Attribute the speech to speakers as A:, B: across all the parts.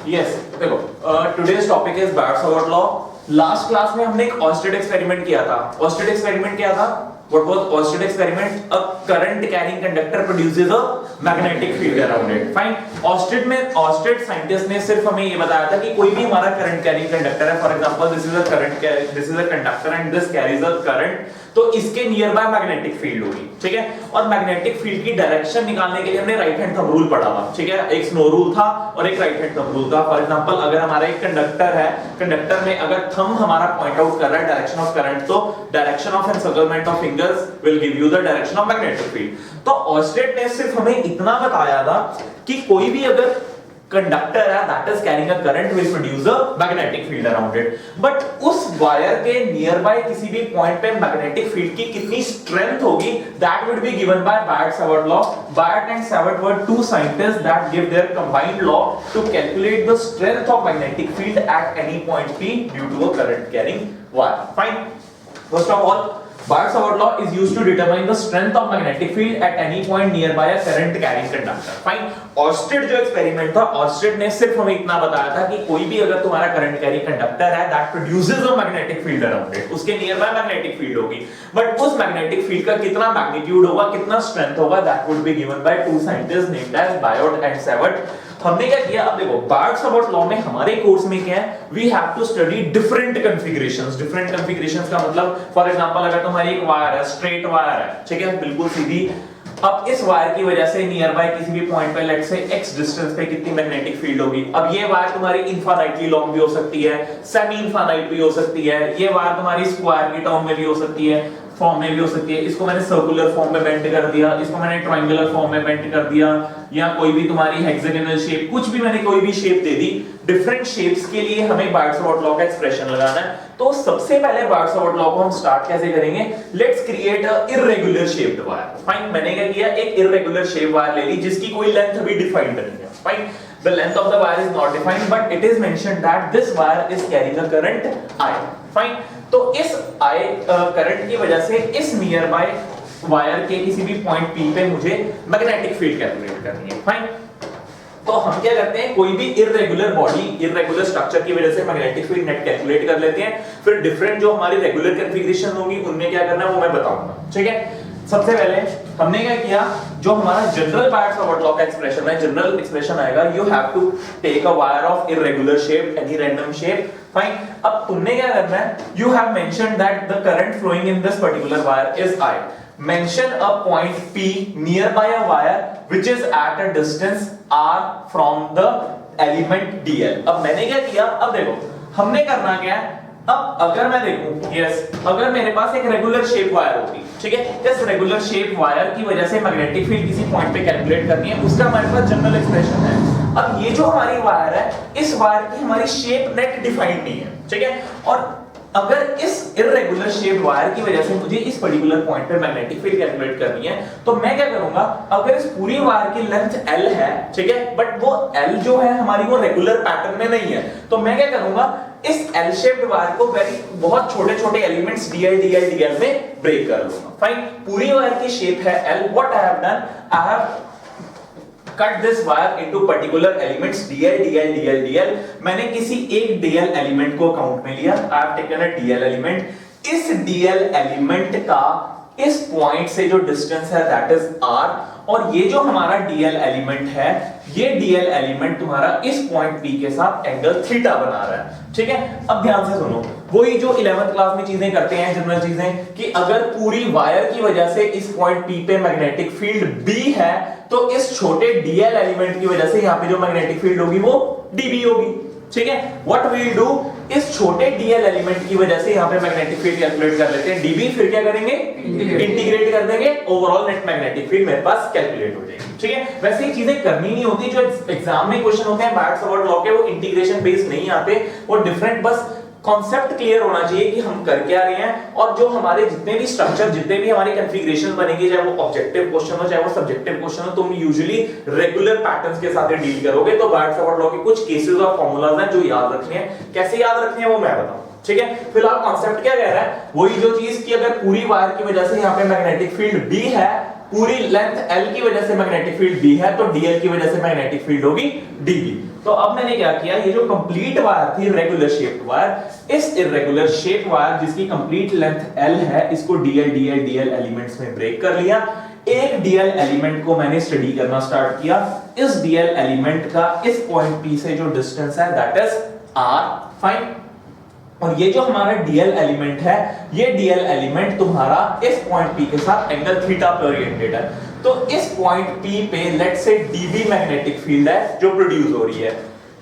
A: Yes देखो, today's topic is Biot Savart law. Last class में हमने एक ऑस्टेड एक्सपेरिमेंट किया था। ऑस्टेड एक्सपेरिमेंट क्या था? What was Oersted experiment? A current carrying conductor produces a magnetic field around it. Fine. Oersted scientist ने सिर्फ हमें ये बताया था कि कोई भी हमारा करंट कैरिंग कंडक्टर है, for example this is a conductor and this carries a current, तो इसके नियर बाय मैग्नेटिक फील्ड होगी, ठीक है। और मैग्नेटिक फील्ड की डायरेक्शन निकालने के लिए हमने राइट हैंड थंब रूल पढ़ा था, ठीक है। एक स्नो रूल था और एक राइट हैंड थंब रूल था। फॉर एग्जांपल अगर हमारा एक कंडक्टर है, कंडक्टर में अगर थंब हमारा पॉइंट आउट कर रहा है डायरेक्शन ऑफ करंट, तो direction of encirclement of fingers will give you the direction of magnetic field. तो ऑस्टेड ने सिर्फ हमें इतना बताया था कि कोई भी अगर कंडक्टर है that is carrying a current will produce a magnetic field around it. But उस वायर के नियर बाय किसी भी पॉइंट पे मैग्नेटिक फील्ड की कितनी स्ट्रेंथ होगी that would be given by Biot Savart law. Biot and Savart were two scientists that give their combined law to calculate the strength of magnetic field at any point P due to a current carrying wire. Fine. First of all, Bayer-Savart law is used to determine the strength of magnetic field at any point nearby a current carrying conductor. Fine. Oersted जो experiment था, Oersted ने सिर्फ हमें इतना बताया था कि कोई भी अगर तुम्हारा करंट कैरिंग कंडक्टर है that produces a magnetic field around it, उसके नियर बाय मैग्नेटिक फील्ड होगी। बट उस मैग्नेटिक फील्ड का कितना मैग्नीट्यूड होगा, कितना स्ट्रेंथ होगा, that would be given by two scientists named as Biot and Savart। हमने क्या किया, अब देखो बायट-सावर्ट लॉ में हमारे कोर्स में क्या है, we have to study different configurations. Different configurations का मतलब फॉर एग्जांपल अगर तुम्हारी एक वायर है, स्ट्रेट वायर है, ठीक है, बिल्कुल सीधी। अब इस वायर की वजह से नियर बाय किसी भी पॉइंट पे लेट्स से x डिस्टेंस पे कितनी मैग्नेटिक फील्ड होगी। अब ये वायर तुम्हारी इनफाइनाइटली लॉन्ग भी हो सकती है, सेमी इनफाइनाइट भी हो सकती है, ये वायर तुम्हारी स्क्वायर की टर्म में भी हो सकती है, फॉर्म में भी हो सकती है। इसको मैंने सर्कुलर फॉर्म में बेंड कर दिया, इसको मैंने ट्रायंगुलर फॉर्म में बेंड कर दिया, या कोई भी तुम्हारी हेक्सागोनल शेप, कुछ भी मैंने कोई भी शेप दे दी। डिफरेंट शेप्स के लिए हमें बायट-सावर्ट लॉ का एक्सप्रेशन लगाना है। तो सबसे पहले बायट-सावर्ट लॉ को हम स्टार्ट कैसे करेंगे, let's create a irregular shaped wire. Fine. मैंने क्या किया, एक इर्रेगुलर शेप वायर ले ली जिसकी कोई लेंथ अभी डिफाइंड नहीं है। Fine. The length of the wire is not defined, but it is mentioned that this wire is carrying a current I. Fine. तो इस I करंट की वजह से इस नियर बाय वायर के किसी भी पॉइंट P पे मुझे मैग्नेटिक फील्ड कैलकुलेट करनी है। फाइन। तो हम क्या करते हैं, कोई भी इर्रेगुलर बॉडी, इर्रेगुलर स्ट्रक्चर की वजह से मैग्नेटिक फील्ड नेट कैलकुलेट कर लेते हैं। फिर डिफरेंट जो हमारी रेगुलर कॉन्फ़िगरेशन होगी उनमें क्या करना है वो मैं बताऊंगा, ठीक है। सबसे पहले हमने क्या किया, जो हमारा जनरल बायट-सावर्ट लॉ का एक्सप्रेशन है, जनरल एक्सप्रेशन आएगा, you have to take a wire of irregular shape, any random shape. Fine. अब तुमने क्या करना है, you have mentioned that the current flowing in this particular wire is I। Mention a point P nearby a wire which is at a distance R from the element DL। अब मैंने क्या किया, अब देखो हमने करना क्या है, अब अगर मैं देखूं, यस, अगर मेरे पास एक रेगुलर शेप वायर होती, ठीक है, इस रेगुलर शेप वायर की वजह से मैग्नेटिक फील्ड किसी पॉइंट पे कैलकुलेट करनी है, उसका हमारे पास जनरल एक्सप्रेशन है। अब ये जो हमारी वायर है, इस वायर की हमारी शेप नेट डिफाइंड नहीं है, ठीक है। और अगर इस इर्रेगुलर शेप वायर की वजह से मुझे इस पर्टिकुलर पॉइंट पे मैग्नेटिक फील्ड कैलकुलेट करनी है, तो मैं क्या करूंगा, अगर इस पूरी वायर की लेंथ L है, ठीक है, बट वो L जो है हमारी वो रेगुलर पैटर्न में नहीं है, तो मैं क्या करूंगा, इस L शेप्ड वायर को बहुत छोटे-छोटे एलिमेंट्स dl में ब्रेक कर लूंगा। फाइन। पूरी वायर की शेप है L, what I have done, I have cut this wire into particular elements dl। मैंने किसी एक dl एलिमेंट को काउंट में लिया, I have taken a dl element. इस dl एलिमेंट का इस पॉइंट से जो डिस्टेंस है दैट इज r, और ये जो हमारा dl एलिमेंट है, ये dl एलिमेंट तुम्हारा इस पॉइंट P के साथ एंगल थीटा बना रहा है, ठीक है। अब ध्यान से सुनो, वही जो 11th क्लास में चीजें करते हैं, जनरल चीजें, कि अगर पूरी वायर की वजह से इस पॉइंट P पे मैग्नेटिक फील्ड B है, तो इस छोटे dl एलिमेंट की वजह से यहाँ पे जो मैग्नेटिक फील्ड होगी वो dB होगी, ठीक है। व्हाट वील डू, इस छोटे dl एलिमेंट की वजह से यहाँ पे मैग्नेटिक फील्ड कैलकुलेट कर लेते हैं dB, फिर क्या करेंगे, इंटीग्रेट कर देंगे, ओवरऑल नेट मैग्नेटिक फील्ड मेरे पास कैलकुलेट हो जाएगी, ठीक है। वैसे ये चीजें करनी नहीं होती, जो एग्जाम में क्वेश्चन होते हैं बायट-सावर्ट लॉ के, वो इंटीग्रेशन बेस्ड नहीं आते, वो डिफरेंट, बस कॉन्सेप्ट क्लियर होना चाहिए कि हम कर क्या रहे हैं, और जो हमारे जितने भी स्ट्रक्चर, जितने भी हमारी कॉन्फ़िगरेशन बनेगी, चाहे वो ऑब्जेक्टिव क्वेश्चन हो चाहे वो सब्जेक्टिव क्वेश्चन हो, तुम यूजुअली रेगुलर पैटर्न्स के साथ डील करोगे। तो बायट-सावर्ट लॉ के कुछ केसेस और फार्मूलाज हैं जो याद रखने हैं, कैसे याद रखने हैं वो मैं बताऊं, ठीक है। फिलहाल कॉन्सेप्ट क्या कह रहा है, वही जो चीज कि अगर पूरी वायर की वजह से यहाँ पे मैग्नेटिक फील्ड B है, पूरी लेंथ L की वजह से मैग्नेटिक फील्ड B है, तो DL की वजह से मैग्नेटिक फील्ड होगी DB। तो अब मैंने क्या किया, ये जो कंप्लीट वायर थी इरेगुलर शेप्ड वायर, इस इरेगुलर शेप वायर जिसकी कंप्लीट लेंथ L है, इसको DL एलिमेंट्स में ब्रेक कर लिया। एक DL एलिमेंट को मैंने स्टडी करना स्टार्ट किया। इस DL एलिमेंट का इस पॉइंट P से जो डिस्टेंस है दैट इज R, फाइन। और ये जो हमारा DL एलिमेंट है, ये DL एलिमेंट तुम्हारा इस पॉइंट P के साथ एंगल थीटा पे ओरिएंटेड है। तो इस पॉइंट P पे let's say DB magnetic field है जो प्रोड्यूस हो रही है।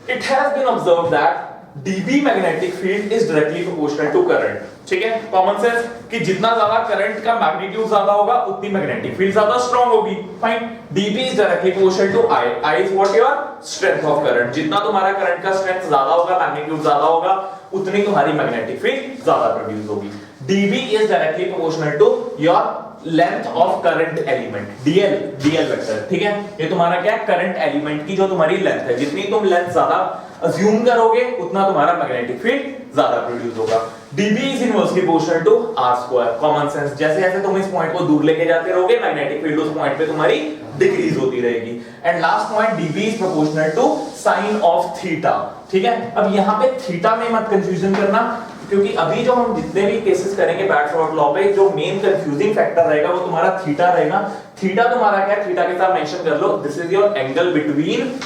A: It has been observed that DB magnetic field is directly proportional to current. ठीक है, कॉमन सेंस कि जितना ज्यादा करंट का मैग्नीट्यूड ज्यादा होगा उतनी मैग्नेटिक फील्ड ज्यादा स्ट्रांग होगी, fine. DB is directly proportional to I। I is what your strength of current. जितना तुम्हारा करंट का स्ट्रेंथ ज्यादा होगा, मैग्नीट्यूड ज्यादा होगा, उतनी तुम्हारी मैग्नेटिक फील्ड ज्यादा प्रोड्यूस होगी। DB is directly proportional to your length of current element, DL vector. ठीक है, ये तुम्हारा क्या है, करंट एलिमेंट की जो तुम्हारी लेंथ है, जितनी तुम लेंथ ज्यादा अज्यूम करोगे उतना तुम्हारा मैग्नेटिक फील्ड ज्यादा प्रोड्यूस होगा। DB is inversely proportional to R square. Common sense, जैसे जैसे तुम इस पॉइंट को दूर लेके जाते रहोगे, मैग्नेटिक फील्ड उस पॉइंट पे तुम्हारी डिक्रीज होती रहेगी। And last point, DB is proportional to sine of theta. ठीक है, अब यहाँ पे थीटा में मत कंफ्यूजन करना, क्योंकि अभी जो हम जितने भी केसेस करेंगे बैट-फॉरवर्ड लॉ पे, जो मेन कंफ्यूजिंग फैक्टर रहेगा वो तुम्हारा थीटा रहेगा। थीटा तुम्हारा क्या है, थीटा के साथ मेंशन कर लो, this is your angle between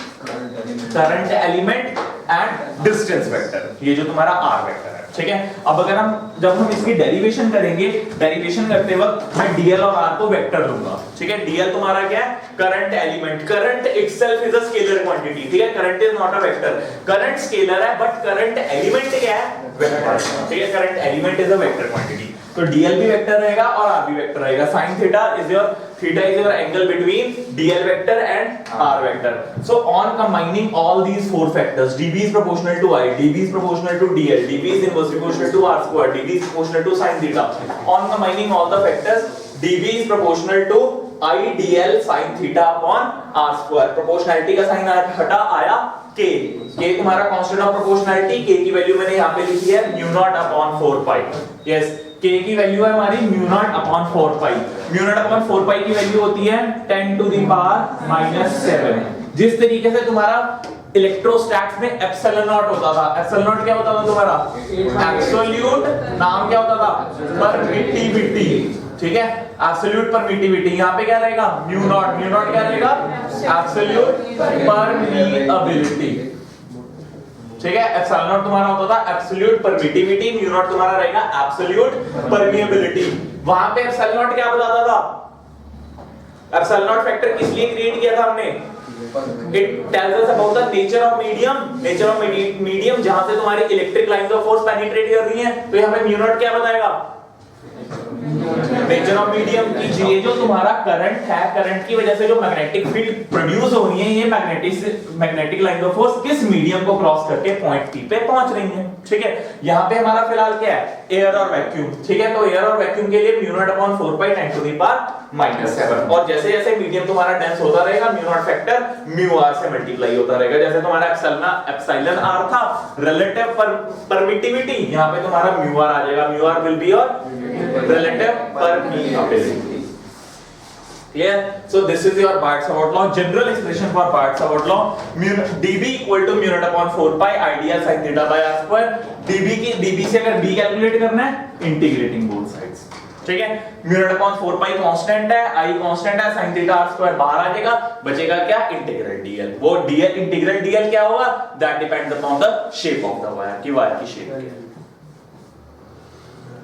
A: current element and distance vector, ये जो तुम्हारा R वेक्टर है। ठीक है, अब अगर जब हम इसकी डेरिवेशन करेंगे, डेरिवेशन करते वक्त मैं DL और R को वेक्टर लूंगा। ठीक है, DL तुम्हारा क्या है, current element. Current itself is a scalar quantity. ठीक है, current is not a vector. Current scalar है बट करंट एलिमेंट क्या है, वेक्टर। ठीक है, current element is a vector quantity. तो DL भी वेक्टर रहेगा और R भी वेक्टर रहेगा। sin theta is your angle between DL vector and R vector. So on combining all these four factors, DB is proportional to I, DB is proportional to DL, DB is inversely proportional to R square, DB is proportional to sin theta. On combining all the factors, DB is proportional to I DL sin theta upon R square. Proportionality का sign हटा आया K तुम्हारा constant of proportionality. K की value मैंने यहाँ पे लिखी है म्यू नॉट अपॉन 4 पाई। यस, K की वैल्यू है हमारी म्यू नॉट अपॉन 4 पाई। म्यू नॉट अपॉन 4 पाई की वैल्यू होती है 10 टू द पावर -7। जिस तरीके से तुम्हारा इलेक्ट्रोस्टैट्स में एप्सिलॉन नॉट होता था, एप्सिलॉन नॉट क्या होता था तुम्हारा, एब्सोल्यूट नाम क्या होता था, परमिटिविटी। ठीक है, एब्सोल्यूट परमिटिविटी। यहाँ पे क्या रहेगा, म्यू नॉट क्या रहेगा, एब्सोल्यूट परमिएबिलिटी। ठीक है, एप्सिलॉन नॉट तुम्हारा होता था एब्सोल्यूट परमिटिविटी, म्यू नॉट तुम्हारा रहेगा एब्सोल्यूट परमिएबिलिटी। वहां पे एप्सिलॉन नॉट क्या बताता था, एप्सिलॉन नॉट फैक्टर किस लिए क्रिएट किया था हमने, it tells us about the nature of medium जहां से तुम्हारी electric lines of force penetrate कर रही हैं। तो यहाँ पे म्यू नॉट क्या बताएगा, नेचर ऑफ मीडियम की ये जो तुम्हारा करंट है, करंट की वजह से जो मैग्नेटिक फील्ड प्रोड्यूस हो रही है, ये मैग्नेटिक लाइन ऑफ फोर्स किस मीडियम को क्रॉस करके पॉइंट P पे पहुंच रही है। ठीक है, यहाँ पे हमारा फिलहाल क्या है, एयर और वैक्यूम। ठीक है, तो एयर और वैक्यूम के लिए mu not upon 4 pi 10 to the power -7। और जैसे जैसे मीडियम तुम्हारा डेंस होता रहेगा, mu naught factor mu R से मल्टीप्लाई होता रहेगा। जैसे तुम्हारा एप्सिलॉन R था, रिलेटिव परमिटिविटी, यहाँ पे तुम्हारा म्यू R आ जाएगा। Mu R will be your relative permeability. Clear? So this is your Barts-Savart law. General expression for Barts-Savart law: dB equal to mu naught upon 4 pi ideal sin theta by r square. dB से अगर b calculate करना है, integrating both sides. ठीक है, mu naught upon 4 pi constant है, I constant है, sin theta r square बाहर आ जाएगा, बचेगा क्या, इंटीग्रल dl। वो dl इंटीग्रल dl क्या होगा, that depends upon the shape of the wire, कि वायर की शेप क्या है।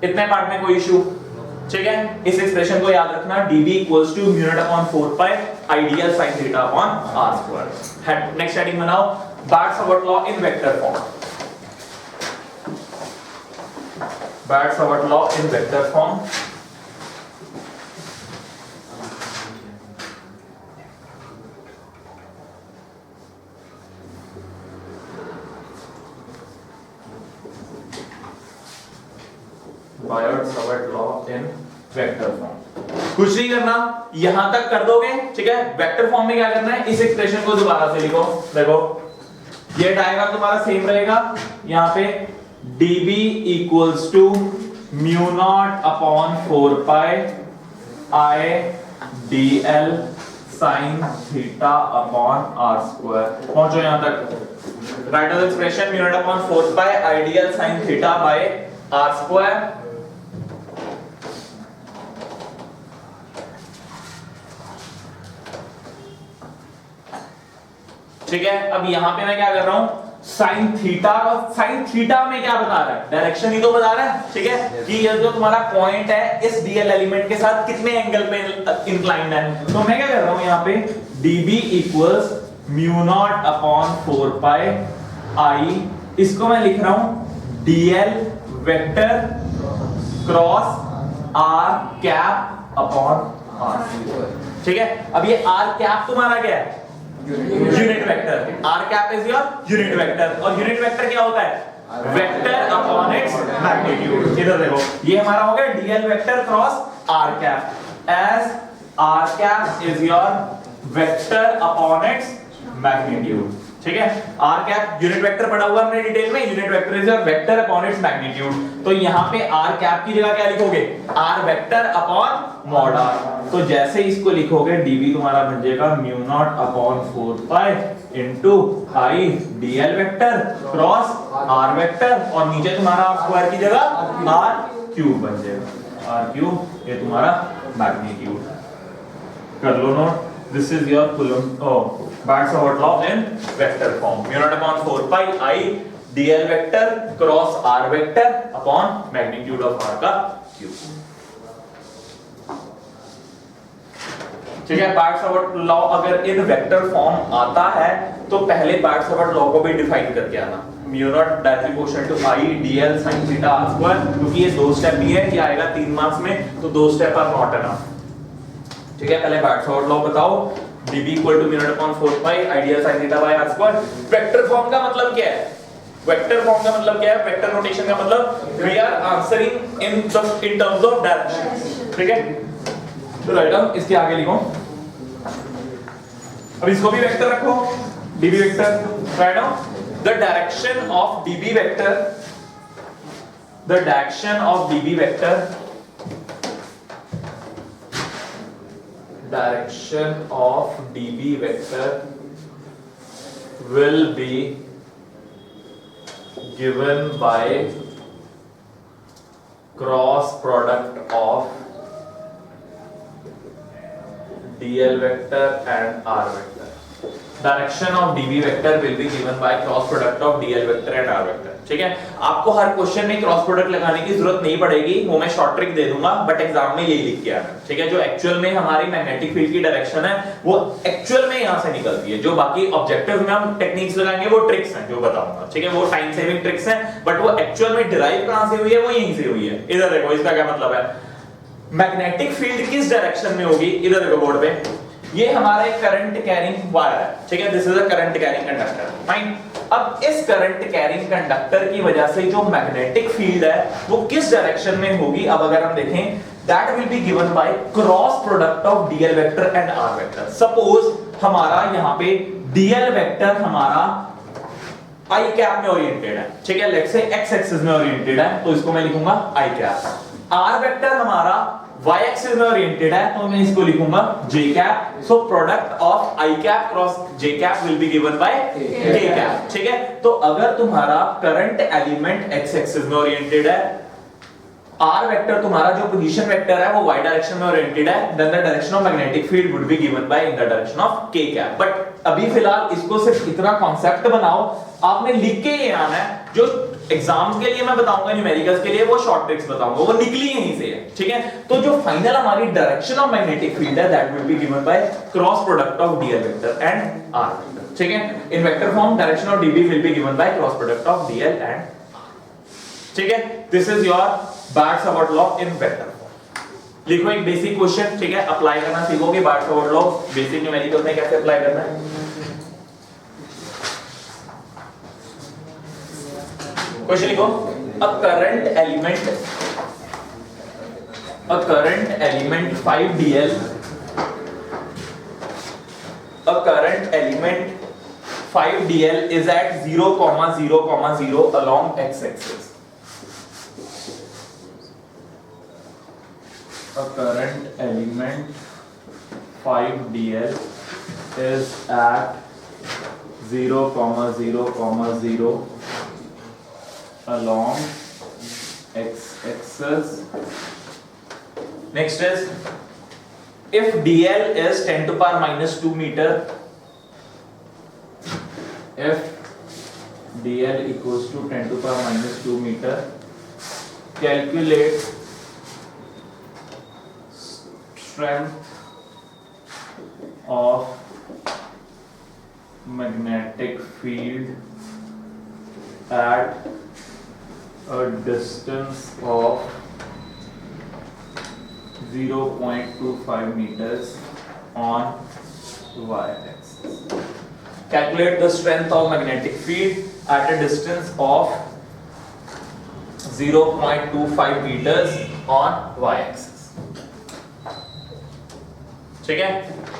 A: इतने पार्ट में कोई इशू। ठीक है, इस एक्सप्रेशन को याद रखना, dB equals to mu naught upon 4 pi ideal sin theta upon r square। Next heading बनाओ, Barts-Savart law in vector form। Barts-Savart law in vector form। Barts-Savart law in vector form। कुछ नहीं करना, यहां तक कर दोगे। ठीक है, वेक्टर फॉर्म में क्या करना है, इस एक्सप्रेशन को दोबारा से लिखो। देखो ये डायग्राम तुम्हारा सेम रहेगा, यहाँ पे dB equals to mu naught upon 4 pi I dl sin theta upon r square. पहुंचो यहां तक। Right of expression mu naught upon 4 pi ideal sin theta by r square. ठीक है, अब यहां पे मैं क्या कर रहा हूं, साइन थीटा में क्या बता रहा है, डायरेक्शन ही तो बता रहा है। ठीक है, कि ये जो तुम्हारा पॉइंट है इस डीएल एलिमेंट के साथ कितने एंगल पे इंक्लाइंड है। तो मैं क्या कर रहा हूं यहां पे dB equals mu naught upon 4 पाई आई, इसको मैं लिख रहा हूं dl vector cross r cap upon r। ठीक है, अब ये r कैप तुम्हारा क्या है, unit vector. r cap is your unit vector, और यूनिट वेक्टर क्या होता है, वेक्टर अपॉन इट्स मैग्नीट्यूड। इधर देखो, ये हमारा हो गया dl vector cross r cap, as r cap is your vector upon its magnitude. ठीक है, r कैप यूनिट वेक्टर पढ़ा हुआ हमने डिटेल में, unit vector is your vector upon its magnitude. तो यहां पे r कैप की जगह क्या लिखोगे, r vector upon mod r। तो जैसे इसको लिखोगे dv तुम्हारा बन जाएगा mu not upon 4 pi into i dl vector cross r vector, और नीचे तुम्हारा r स्क्वायर की जगह r क्यूब बन जाएगा, r क्यूब, ये तुम्हारा मैग्नीट्यूड। कर लो note, this is your Coulomb Barts-Short law in vector form, mu naught upon 4 pi I dl vector cross r vector upon magnitude of r का cube। ठीक है, Barts-Short law अगर इन वेक्टर फॉर्म आता है तो पहले Barts-Short law को भी डिफाइन करके आना, mu naught directly proportional to I dl sin theta r square, क्योंकि ये दो स्टेप ही है, ये आएगा 3 मार्क्स में, तो दो स्टेप आर नॉट एनफ। ठीक है, पहले Barts-Short law बताओ, dB equal to mu naught upon 4 pi ideal sin theta by r square। Vector form का मतलब क्या है, वेक्टर फॉर्म का मतलब क्या है, वेक्टर नोटेशन का मतलब we are answering in terms of direction। ठीक है, तो राइट डाउन, इसके आगे लिखो, अब इसको भी वेक्टर रखो, dB vector, write down the direction of dB vector, the direction of dB vector, direction of dB vector will be given by cross product of dl vector and r vector। Direction of dB vector will be given by cross product of dl vector and r vector। ठीक है, आपको हर question में cross product लगाने की जरूरत नहीं पड़ेगी, वो मैं शॉर्ट ट्रिक दे दूंगा, बट एग्जाम में यही लिख के आना। ठीक है, जो एक्चुअल में हमारी मैग्नेटिक फील्ड की डायरेक्शन है वो एक्चुअल में यहां से निकलती है, जो बाकी ऑब्जेक्टिव में हम टेक्निक्स लगाएंगे वो ट्रिक्स हैं जो बताऊंगा। ठीक है, वो टाइम सेविंग ट्रिक्स हैं, बट वो एक्चुअल में डिराइव कहां से हुई है, वो यहीं से हुई है। इधर देखो, इसका क्या मतलब है, मैग्नेटिक फील्ड किस डायरेक्शन में होगी, इधर देखो बोर्ड पे, ये हमारा एक करंट कैरिंग वायर है। ठीक है, this is a current carrying conductor, fine. अब इस करंट कैरिंग कंडक्टर की वजह से जो मैग्नेटिक फील्ड है वो किस डायरेक्शन में होगी, अब अगर हम देखें, that will be given by cross product of DL vector and R vector. Suppose हमारा यहाँ पे डीएल वेक्टर हमारा आई कैप में ओरिएंटेड है, ठीक है, लेट्स से एक्स एक्सिस में ओरिएंटेड है, तो इसको मैं लिखूंगा आई कैप। आर वेक्टर हमारा y एक्सिस में ओरिएंटेड है, तो मैं इसको लिखूंगा j cap. So product of i cap cross j cap will be given by k cap. ठीक है, तो अगर तुम्हारा करंट एलिमेंट x एक्सिस में ओरिएंटेड है, r वेक्टर तुम्हारा जो पोजीशन वेक्टर है वो y डायरेक्शन में ओरिएंटेड है, then the direction of magnetic field would be given by in the direction of k cap. But अभी फिलहाल इसको सिर्फ इतना कॉन्सेप्ट बनाओ, आपने लिख के ये आना है, जो एग्जाम्स के लिए मैं बताऊंगा, न्यूमेरिकल्स के लिए वो शॉर्ट ट्रिक्स बताऊंगा, वो निकली यहीं से है। ठीक है, तो जो फाइनल हमारी डायरेक्शन ऑफ मैग्नेटिक फील्ड है that will be given by cross product of DL vector and R vector. ठीक है, in vector form direction of DB will be given by cross product of DL and R. ठीक है, this is your Biot Savart law in vector form. लिखो एक basic question, ठीक है, apply करना सीखोगे बार्ट्स-शॉर्ट लॉ बेसिक न्यूमेरिकल में कैसे अप्लाई करना है। क्वेश्चन लिखो, a current element 5dl, a current element 5dl is at 0, 0, 0 along x-axis। a current element 5dl is at 0, 0, 0 along x-axis. Next is, if dl is 10 to power minus 2 meter, if dl equals to 10 to power minus 2 meter, calculate strength of magnetic field at a distance of 0.25 meters on y-axis. Calculate the strength of magnetic field at a distance of 0.25 meters on y-axis. ठीक है?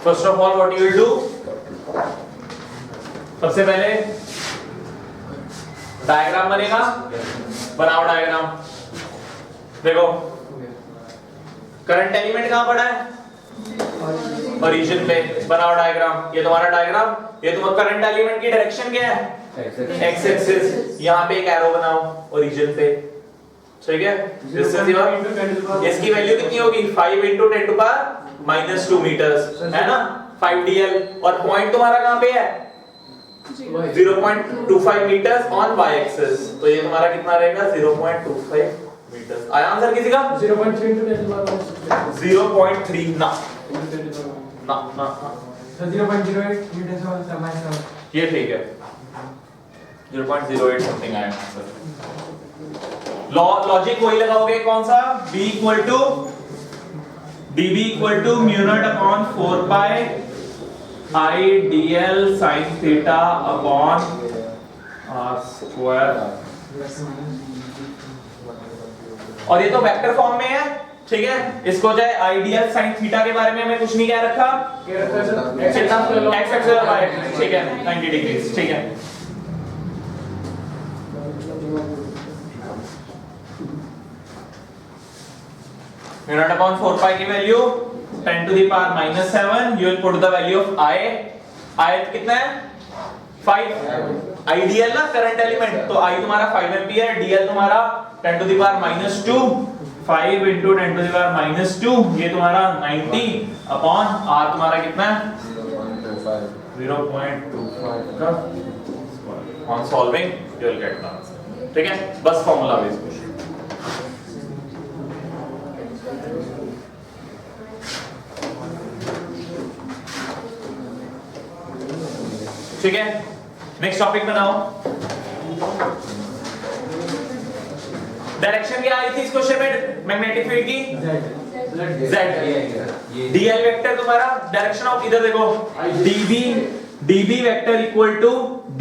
A: First of all, what you will do? सबसे पहले diagram बनेगा, बनाओ diagram. देखो, current element कहां पड़ा है? ओरिजिन पे। बनाओ डायग्राम। ये तुम्हारा डायग्राम, ये तुम्हारा करंट एलिमेंट की डायरेक्शन क्या है? X axis. यहाँ पे एक एरो बनाओ ओरिजिन पे, ठीक है? इसकी वैल्यू कितनी होगी? 5 into 10 to power minus 2 meters, है ना? 5dl। और पॉइंट तुम्हारा कहाँ पे है? 0.25 meters on y-axis। तो ये तुम्हारा कितना रहेगा? 0.25 meters। आया आंसर किसी का? 0.3 into 10 to power 0.3 ना
B: 0.08 meters on minus।
A: ये ठीक है, 0.08 समथिंग आया आंसर। लॉजिक वही लगाओगे, कौन सा? b equal to db equal to mu naught upon 4 pi I dl sin theta upon r square। और ये तो वेक्टर फॉर्म में है, ठीक है? इसको चाहे आइडियल sin थीटा के बारे में हमें कुछ नहीं कह रखा, x एक्सिस और y एक्सिस, ठीक है? 90 डिग्री, ठीक है? mu naught upon 4 pi की value 10 to the power minus 7, you will put the value of I कितना है? 5। आइडियल ना करंट एलिमेंट, तो I तुम्हारा 5 एम्पीयर, dl तुम्हारा 10 to the power minus 2, 5 into 10 to the power minus 2, ये तुम्हारा 90 upon r तुम्हारा कितना है? 0.25 का square. On solving you will get the answer, ठीक है? बस फॉर्मूला बेस्ड क्वेश्चन। ठीक है? नेक्स्ट टॉपिक बनाओ। डायरेक्शन क्या आई थी इस क्वेश्चन में मैग्नेटिक फील्ड की? z। dl वेक्टर तुम्हारा डायरेक्शन ऑफ, इधर देखो, db vector equal to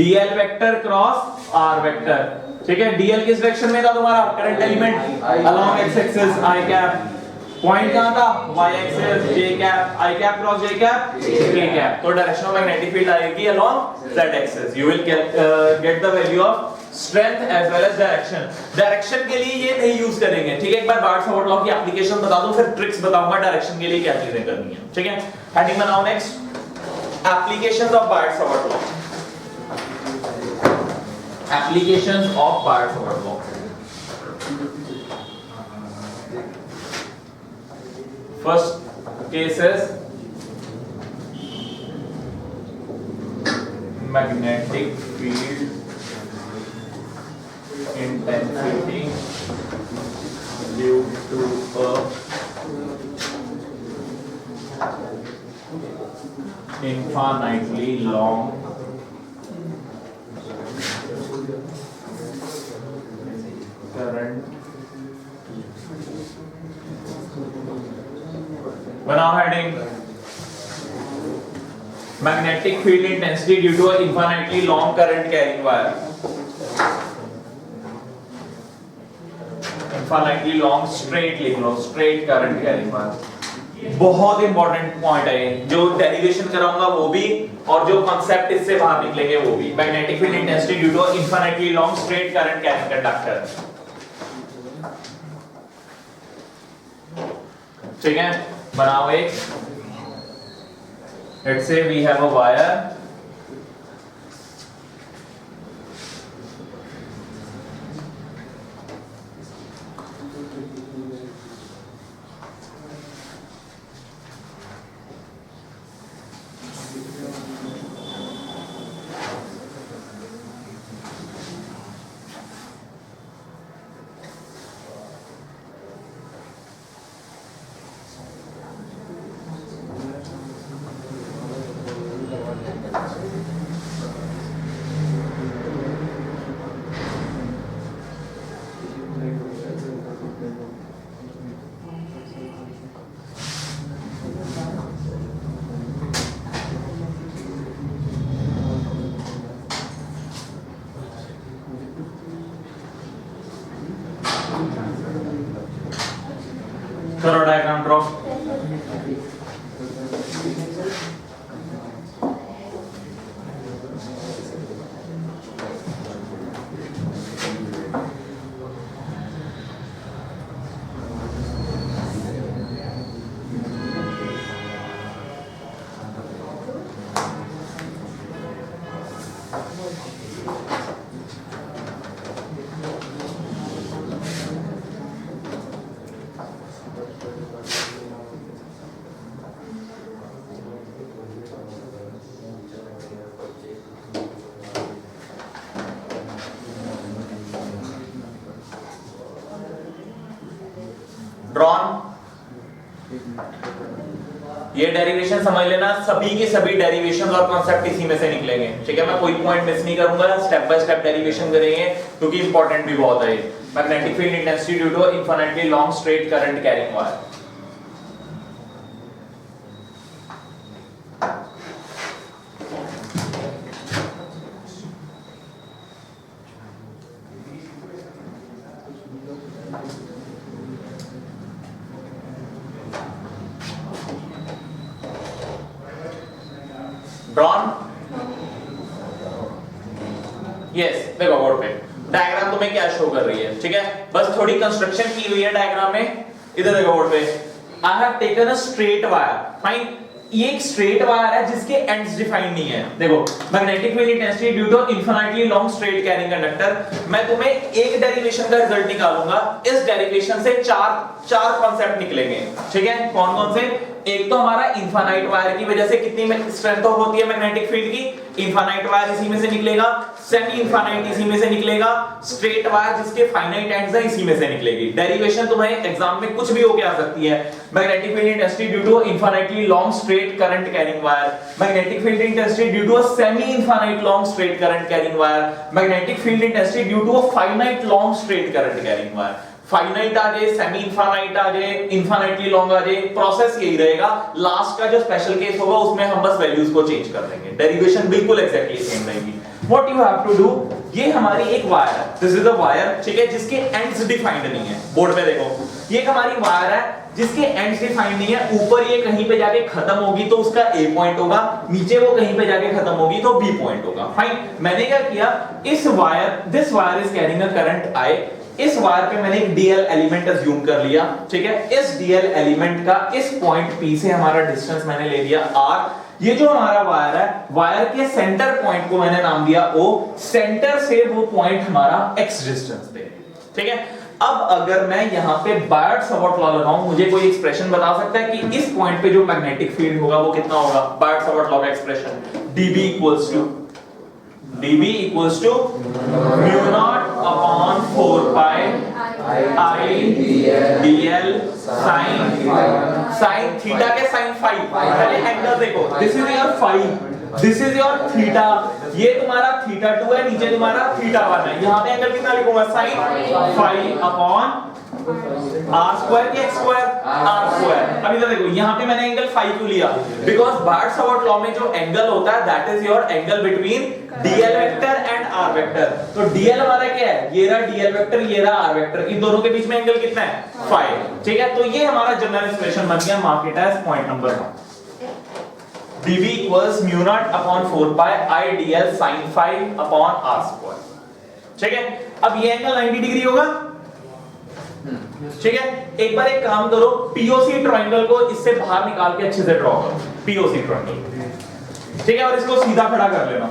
A: dl vector cross r vector, ठीक है? dl किस डायरेक्शन में था तुम्हारा? Current element along x axis i cap. Point कहां था? y axis j cap, i cap cross j cap, k cap. तो डायरेक्शन ऑफ मैग्नेटिक फील्ड आएगी along z axis. You will get the value of strength as well as direction. Direction के लिए ये नहीं use करेंगे, ठीक है? एक बार बार्ट-फॉरवर्ड लॉ की एप्लीकेशन बता दूं, फिर ट्रिक्स बताऊंगा डायरेक्शन के लिए क्या चीजें करनी है, ठीक है? हेडिंग बनाओ next, applications of BART-forward law. Applications of BART-forward law. First case is magnetic field intensity due to a infinitely long current। बनाओ heading, magnetic field intensity due to a infinitely long current carrying wire. Infinitely long straight लिख लो, straight current carrying wire. बहुत important point है ये, जो derivation कराऊंगा वो भी, और जो कांसेप्ट इससे बाहर निकलेंगे वो भी। Magnetic field intensity due to a infinitely long straight current carrying conductor, ठीक है? बनाओ एक Let's say we have a wire. करो डायग्राम ड्रॉ। ड्रॉन। ये डेरिवेशन समझ लेना, सभी के सभी डेरिवेशन और कॉन्सेप्ट इसी में से निकलेंगे, ठीक है। मैं कोई पॉइंट मिस नहीं करूंगा, स्टेप बाय स्टेप डेरिवेशन करेंगे क्योंकि इंपॉर्टेंट भी बहुत है। Magnetic field intensity due to infinitely long straight current carrying wire. Drawn. Yes, देखो बोर्ड पे डायग्राम तुम्हें क्या शो कर रही है, ठीक है। बस थोड़ी कंस्ट्रक्शन की हुई है डायग्राम में। इधर देखो बोर्ड पे, I have taken a straight wire, fine. ये एक स्ट्रेट वायर है जिसके एंड्स डिफाइंड नहीं है। देखो, magnetic field intensity due to infinitely long straight carrying conductor. मैं तुम्हें एक डेरिवेशन का रिजल्ट निकालूंगा। इस डेरिवेशन से चार कॉन्सेप्ट निकलेंगे, ठीक है। कौन कौन से? एक तो हमारा इनफिनाइट वायर की वजह से कितनी स्ट्रेंथ होती है मैग्नेटिक फील्ड की, इनफिनाइट वायर इसी में से निकलेगा। सेमी इनफिनाइट इसी में से निकलेगा। स्ट्रेट वायर जिसके फाइनाइट एंड्स हैं इसी में से निकलेगी। डेरिवेशन तुम्हें एग्जाम में कुछ भी होके आ सकती है। Magnetic field intensity due to infinitely long straight current carrying wire, magnetic field intensity due to a semi infinite long straight current carrying wire, magnetic field intensity due to a finite long straight current carrying wire. Finite आ जाए, semi infinite आ जाए, infinitely long आ जाए, process यही रहेगा। Last का जो special case होगा उसमें हम बस वैल्यूज को चेंज कर देंगे, डेरिवेशन बिल्कुल एक्जेक्टली सेम रहेगी। What you have to do, ये हमारी एक वायर है, दिस इज अ वायर, ठीक है, जिसके एंड्स डिफाइंड नहीं है। बोर्ड पे देखो, ये हमारी वायर है जिसके एंड्स डिफाइंड नहीं है। ऊपर ये कहीं पे जाके खत्म होगी तो उसका ए पॉइंट होगा, नीचे वो कहीं पे जाके खत्म होगी तो बी पॉइंट होगा, फाइन। मैंने क्या किया, इस wire, this wire is carrying a current I. इस वायर पे मैंने एक डीएल एलिमेंट अज्यूम कर लिया, ठीक है। इस डीएल एलिमेंट का इस पॉइंट पी से हमारा डिस्टेंस मैंने ले लिया आर। ये जो हमारा वायर है, वायर के सेंटर पॉइंट को मैंने नाम दिया ओ। सेंटर से वो पॉइंट हमारा एक्स डिस्टेंस पे, ठीक है। अब अगर मैं यहां पे बायट-सावर्त लॉ लगाऊं, मुझे कोई एक्सप्रेशन बता सकता है कि इस पॉइंट पे जो मैग्नेटिक फील्ड होगा वो कितना होगा? बायट-सावर्त लॉ का expression, dB equals to mu naught upon 4 pi I dl sin theta के sin phi। पहले एंगल देखो, this is your phi, this is your theta, ये तुम्हारा थीटा 2 है, नीचे तुम्हारा थीटा 1 है। यहाँ पे एंगल कितना लिखूंगा? sin phi अपॉन r स्क्वायर के x स्क्वायर r स्क्वायर। अब इधर देखो, यहाँ पे मैंने एंगल phi क्यों लिया? बिकॉज़ बायट-सावर्त लॉ में जो एंगल होता है that is your angle between dl vector and r vector. तो dl हमारा क्या है? ये रहा dl वेक्टर, ये रहा r वेक्टर, इन दोनों के बीच में एंगल कितना है? phi, ठीक है। तो ये हमारा जनरल एक्सप्रेशन बन गया, mark it as point number 1। dB equals mu naught upon 4 pi I dl sin phi upon r square, ठीक है। अब ये एंगल 90 डिग्री होगा, ठीक है। एक बार एक काम करो, पीओसी ट्रायंगल को इससे बाहर निकाल के अच्छे से ड्रॉ करो। पीओसी ट्रायंगल ठीक है, और इसको सीधा खड़ा कर लेना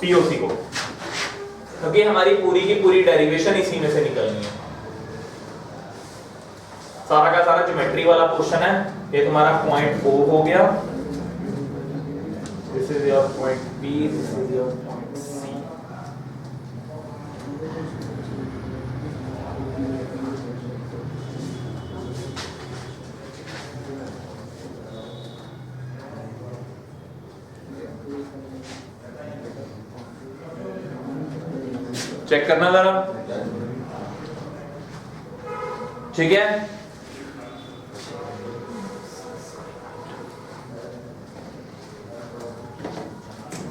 A: पीओसी को, क्योंकि हमारी पूरी की पूरी डेरिवेशन इसी में से निकलनी है। सारा का सारा ज्योमेट्री वाला क्वेश्चन है। ये तुम्हारा पॉइंट O हो गया, this is your point B, this is your point C। Check करना जरा, ठीक है।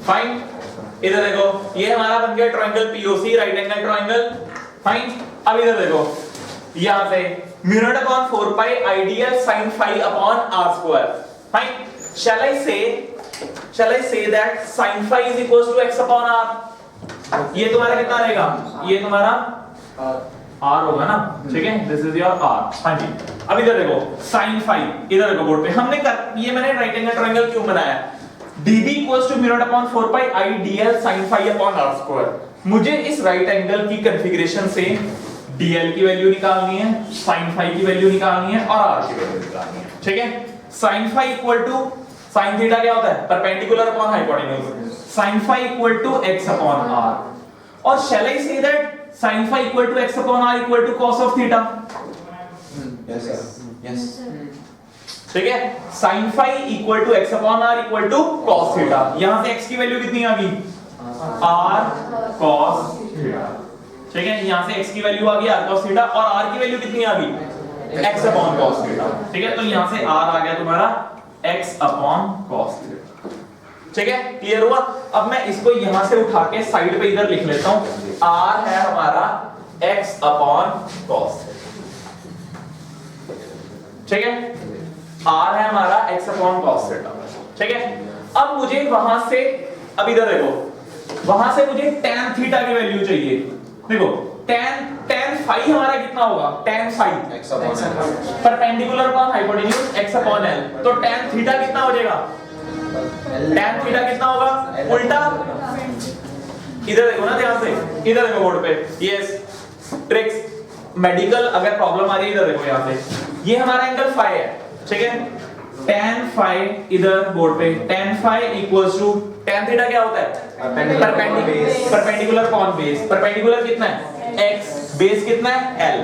A: फाइन, इधर देखो, ये हमारा बन गया triangle POC, right angle triangle. Fine, अब इधर देखो, यहां से mu naught upon 4 pi ideal sin phi अपॉन r square. Fine, shall I say that sin phi is equals to x upon r? ये तुम्हारा कितना रहेगा? ये तुम्हारा r होगा ना, ठीक है, दिस इज योर r। हाँ जी, अब इधर देखो sin phi, इधर देखो बोर्ड पे हमने ये मैंने राइट एंगल ट्रायंगल क्यों बनाया? dB equals to mu naught upon 4 pi i dl sin phi अपॉन r स्क्वायर। मुझे इस राइट एंगल की कॉन्फ़िगरेशन से dl की वैल्यू निकालनी है, sin phi की वैल्यू निकालनी है और r की वैल्यू निकालनी है, ठीक है। sin phi equal to sin theta क्या होता है? Perpendicular upon hypotenuse. sin phi equal to x upon r, और shall I say that sin phi equal to x upon r equal to cos of theta?
C: Yes yes,
A: ठीक है, sin phi equal to x upon r equal to cos theta. यहां से x की value कितनी आ गई? r cos theta, ठीक है, यहां से x की वैल्यू आ गई r cos थीटा, और r की वैल्यू कितनी आ गई? x अपॉन cos थीटा, ठीक है। तो यहां से r आ गया तुम्हारा x अपॉन cos थीटा, ठीक है, क्लियर हुआ। अब मैं इसको यहां से उठा के साइड पे इधर लिख लेता हूं, r है हमारा x अपॉन cos थीटा, ठीक है, r है हमारा x अपॉन cos थीटा, ठीक है। अब मुझे वहां से, अब इधर देखो, वहां से मुझे tan थीटा की वैल्यू चाहिए। देखो tan phi हमारा कितना होगा? tan phi
C: x upon
A: perpendicular upon hypotenuse x upon l, तो tan थीटा कितना हो जाएगा? tan थीटा कितना होगा? उल्टा, इधर देखो ना ध्यान से, इधर देखो बोर्ड पे, यस ट्रिक्स मेडिकल अगर प्रॉब्लम आ रही है इधर देखो, यहां से ये हमारा एंगल phi है, ठीक है। tan phi इधर बोर्ड पे, tan phi equals to tan theta क्या होता है? Perpendicular upon base. परपेंडिकुलर कितना है? x, बेस कितना है? l।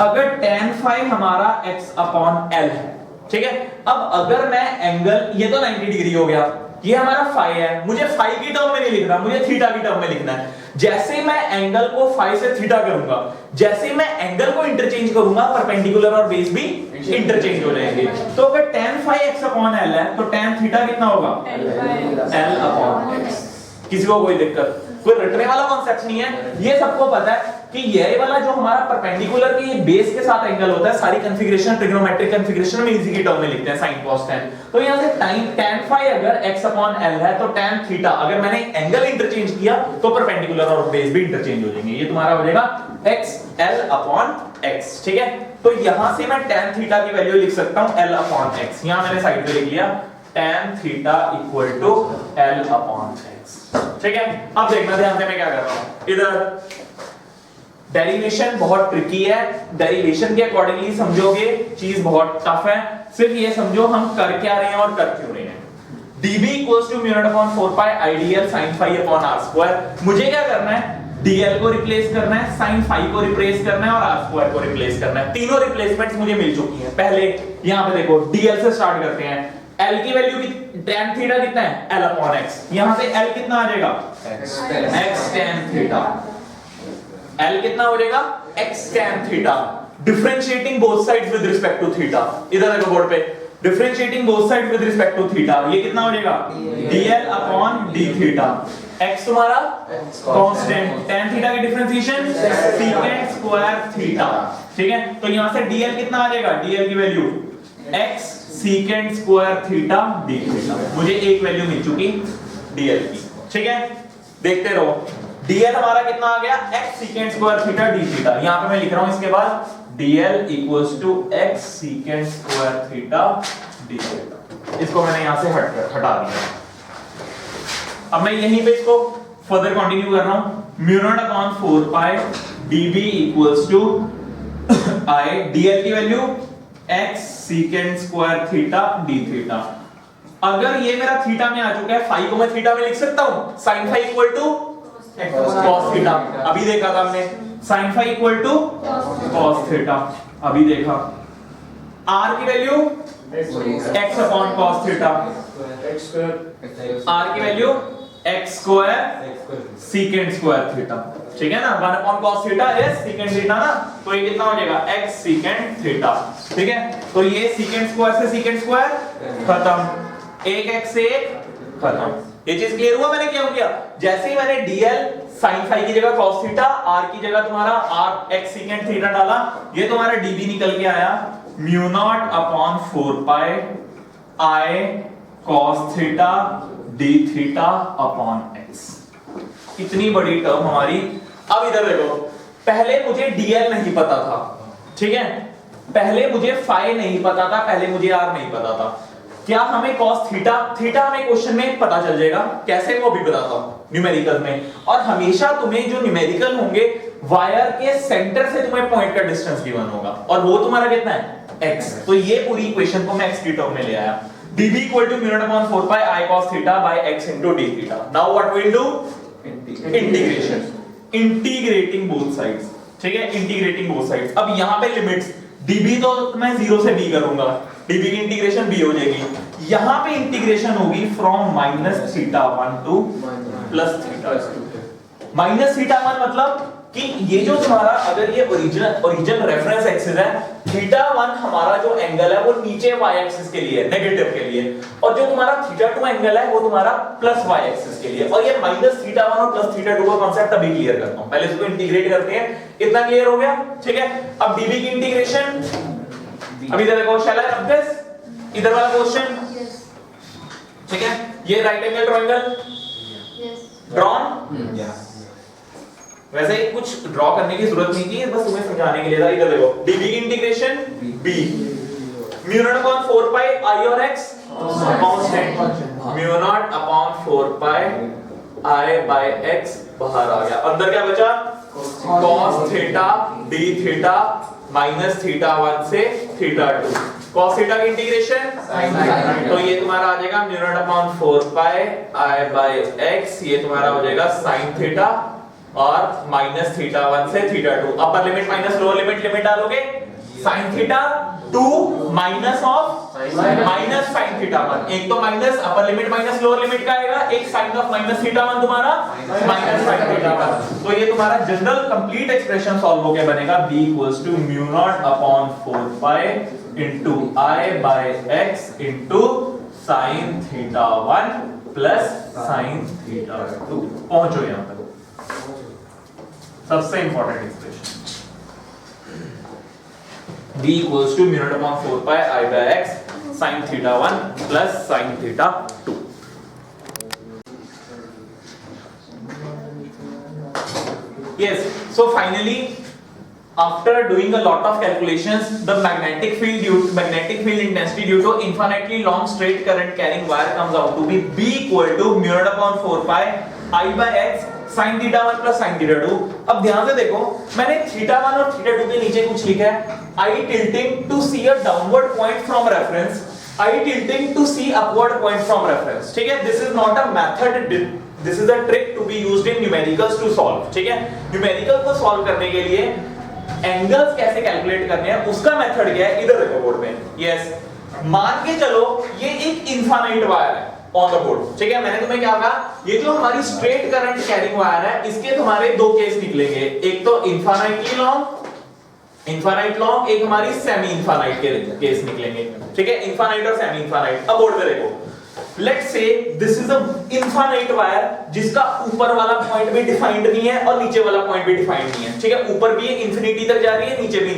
A: अगर tan phi हमारा x अपॉन l है, ठीक है। अब अगर मैं एंगल, ये तो 90 डिग्री हो गया, ये हमारा phi है, मुझे phi की टर्म में नहीं लिखना, मुझे थीटा की टर्म में लिखना है। जैसे मैं एंगल को phi से थीटा करूंगा, जैसे मैं एंगल को इंटरचेंज करूंगा, परपेंडिकुलर और बेस भी इंटरचेंज हो जाएंगे। तो अगर tan phi x upon l है, तो tan थीटा कितना होगा? l upon x। किसी को कोई दिक्कत? कोई रटने वाला कॉन्सेप्ट नहीं है, ये सबको पता है कि ये वाला जो हमारा परपेंडिकुलर के ये बेस के साथ एंगल होता है, सारी कॉन्फ़िगरेशन ट्रिग्नोमेट्रिक कॉन्फ़िगरेशन में इजी की टर्म में लिखते हैं, sin cos tan। तो यहां से tan phi अगर x अपॉन l है, तो tan थीटा अगर मैंने एंगल इंटरचेंज किया तो परपेंडिकुलर और बेस भी इंटरचेंज हो जाएंगे, ये तुम्हारा हो जाएगा x l अपॉन x, ठीक है। तो यहां से मैं tan थीटा की वैल्यू लिख सकता हूं l अपॉन x, यहां मैंने साइड पे लिख लिया tan theta equal to l upon x, ठीक है। अब देखना ध्यान से मैं क्या कर रहा हूं, इधर डेरिवेशन बहुत ट्रिकी है, डेरिवेशन के अकॉर्डिंगली समझोगे चीज बहुत टफ है। सिर्फ ये समझो हम कर क्या रहे हैं और कर क्यों रहे हैं। dB equals to mu not upon 4 pi ideal sin phi अपॉन r स्क्वायर। मुझे क्या करना है? dl को रिप्लेस करना है, sin phi को रिप्लेस करना है और r स्क्वायर को रिप्लेस करना है। तीनों रिप्लेसमेंट्स मुझे मिल चुकी हैं। पहले यहां पे देखो dl से स्टार्ट करते हैं। l की वैल्यू tan थीटा कितना है? l upon x। यहां से l कितना आ जाएगा? x tan theta. l कितना हो जाएगा? x tan theta. Differentiating both sides with respect to theta. इधर देखो बोर्ड पे, differentiating both sides with respect to theta, ये कितना हो जाएगा? dl upon d theta. x तुम्हारा कांस्टेंट, tan थीटा की डिफरेंशिएशन secant स्क्वायर थीटा, ठीक है। तो यहां से dl कितना आ जाएगा? dl की value x secant square theta d theta. मुझे एक वैल्यू मिल चुकी dl की, ठीक है। देखते रहो, dl हमारा कितना आ गया? x secant square theta d theta. यहां पे मैं लिख रहा हूं इसके बाद dl equals to x secant square theta d theta. इसको मैंने यहां से हटा दिया। अब मैं यहीं पे इसको फर्दर कंटिन्यू कर रहा हूं। Mu not upon 4 pi dB equals to I dl की value x secant square theta d theta. अगर ये मेरा थीटा में आ चुका है, फाई को मैं थीटा में लिख सकता हूं, sin phi equal to cos theta, अभी देखा था हमने, sin phi equal to cos theta, अभी देखा। r की वैल्यू x अपॉन cos थीटा, r की value x square secant square theta, ठीक है ना। 1 upon cos theta is secant theta ना, तो ये कितना हो जाएगा x secant थीटा, ठीक है। तो ये secant स्क्वायर से secant स्क्वायर खत्म, एक x से एक खत्म। ये चीज क्लियर हुआ मैंने क्या किया? जैसे ही मैंने dl sin फाई की जगह cos थीटा, r की जगह तुम्हारा r x secant थीटा डाला, ये तुम्हारा db निकल के आया mu naught upon 4 pi I cos theta d theta upon x। इतनी बड़ी टर्म हमारी। अब इधर देखो, पहले मुझे dl नहीं पता था, ठीक है, पहले मुझे फाई नहीं पता था, पहले मुझे r नहीं पता था। क्या हमें cos थीटा हमें क्वेश्चन में पता चल जाएगा, कैसे वो भी बताता हूं न्यूमेरिकल में। और हमेशा तुम्हें जो न्यूमेरिकल होंगे, वायर के सेंटर से तुम्हें पॉइंट का डिस्टेंस गिवन होगा, और वो तुम्हारा कितना है x। तो ये पूरी इक्वेशन को मैं x की टर्म में ले आया, dB equal to mu naught upon 4 pi I cos theta by x into d theta. Now what we'll do? Integration. Integrating both sides. ठीक है, integrating both sides. अब यहाँ पे लिमिट्स, dB तो मैं 0 से b करूंगा, dB की इंटीग्रेशन b हो जाएगी। यहाँ पे इंटीग्रेशन होगी from minus theta 1 two plus theta 2। Minus theta 1 मतलब कि ये जो तुम्हारा, अगर ये ओरिजिन रेफरेंस एक्सिस है, थीटा 1 हमारा जो एंगल है वो नीचे y एक्सिस के लिए, नेगेटिव के लिए, और जो तुम्हारा थीटा 2 एंगल है वो तुम्हारा प्लस y एक्सिस के लिए। और ये माइनस थीटा 1 और प्लस थीटा 2 का कांसेप्ट अभी क्लियर करता हूं, पहले इसको इंटीग्रेट करते हैं। इतना क्लियर हो गया, ठीक है। अब dB की इंटीग्रेशन, अभी इधर देखो, शैल आई रब दिस, इधर वाला क्वेश्चन, ठीक है, ये राइट एंगल ट्रायंगल ड्रॉन, वैसे ही कुछ ड्रॉ करने की जरूरत नहीं थी, बस तुम्हें समझाने के लिए था। इधर देखो, dB की integration b, mu not upon 4 pi I और x constant, mu not upon 4 pi I by x बाहर आ गया, अंदर क्या बचा? cos theta d theta minus theta 1 से थीटा 2। cos थीटा की इंटीग्रेशन, तो ये तुम्हारा आ जाएगा mu not upon 4 pi I by x, ये तुम्हारा हो जाएगा sin थीटा और माइनस थीटा 1 से theta 2। Upper limit minus lower limit डालोगे, sin theta 2 minus of minus sin theta 1। एक तो minus upper limit minus lower limit का आएगा, एक sin ऑफ माइनस थीटा 1 तुम्हारा माइनस sin थीटा 1। तो ये तुम्हारा जनरल कंप्लीट एक्सप्रेशन सॉल्व होके बनेगा b equals to mu not upon 4 pi into I by x into sin theta 1 plus sin theta 2। पहुंचो यहां तक, सबसे important expression b equals to mu naught upon 4 pi I by x sin theta 1 plus sin theta 2। Yes, so finally after doing a lot of calculations, the magnetic field intensity due to infinitely long straight current carrying wire comes out to be b equal to mu naught upon 4 pi I by x sin theta 1 plus sin theta 2। अब ध्यान से देखो, मैंने theta 1 और theta 2 के नीचे कुछ लिखा है, I tilting to see a downward point from reference, I tilting to see upward point from reference। ठीक है, this is not a method, this is a trick to be used in numericals to solve। ठीक है, numerical को solve करने के लिए angles कैसे calculate करने हैं उसका मेथड क्या है, इधर देखो बोर्ड पे। यस, मान के चलो ये एक इनफाइनाइट वायर है ऑन द बोर्ड, ठीक है। मैंने तुम्हें क्या कहा, ये जो हमारी स्ट्रेट करंट कैरिंग वायर है, इसके तुम्हारे दो केस निकलेंगे, एक तो इनफाइनाइटली लॉन्ग, एक हमारी सेमी इनफाइनाइट के केस निकलेंगे, ठीक है, इनफाइनाइट और सेमी इनफाइनाइट। अब बोर्ड पे देखो, let's say this is a infinite wire जिसका ऊपर वाला पॉइंट भी डिफाइंड नहीं है और नीचे वाला पॉइंट भी डिफाइंड नहीं है, ठीक है। ऊपर भी ये इंफिनिटी तक जा रही है, नीचे भी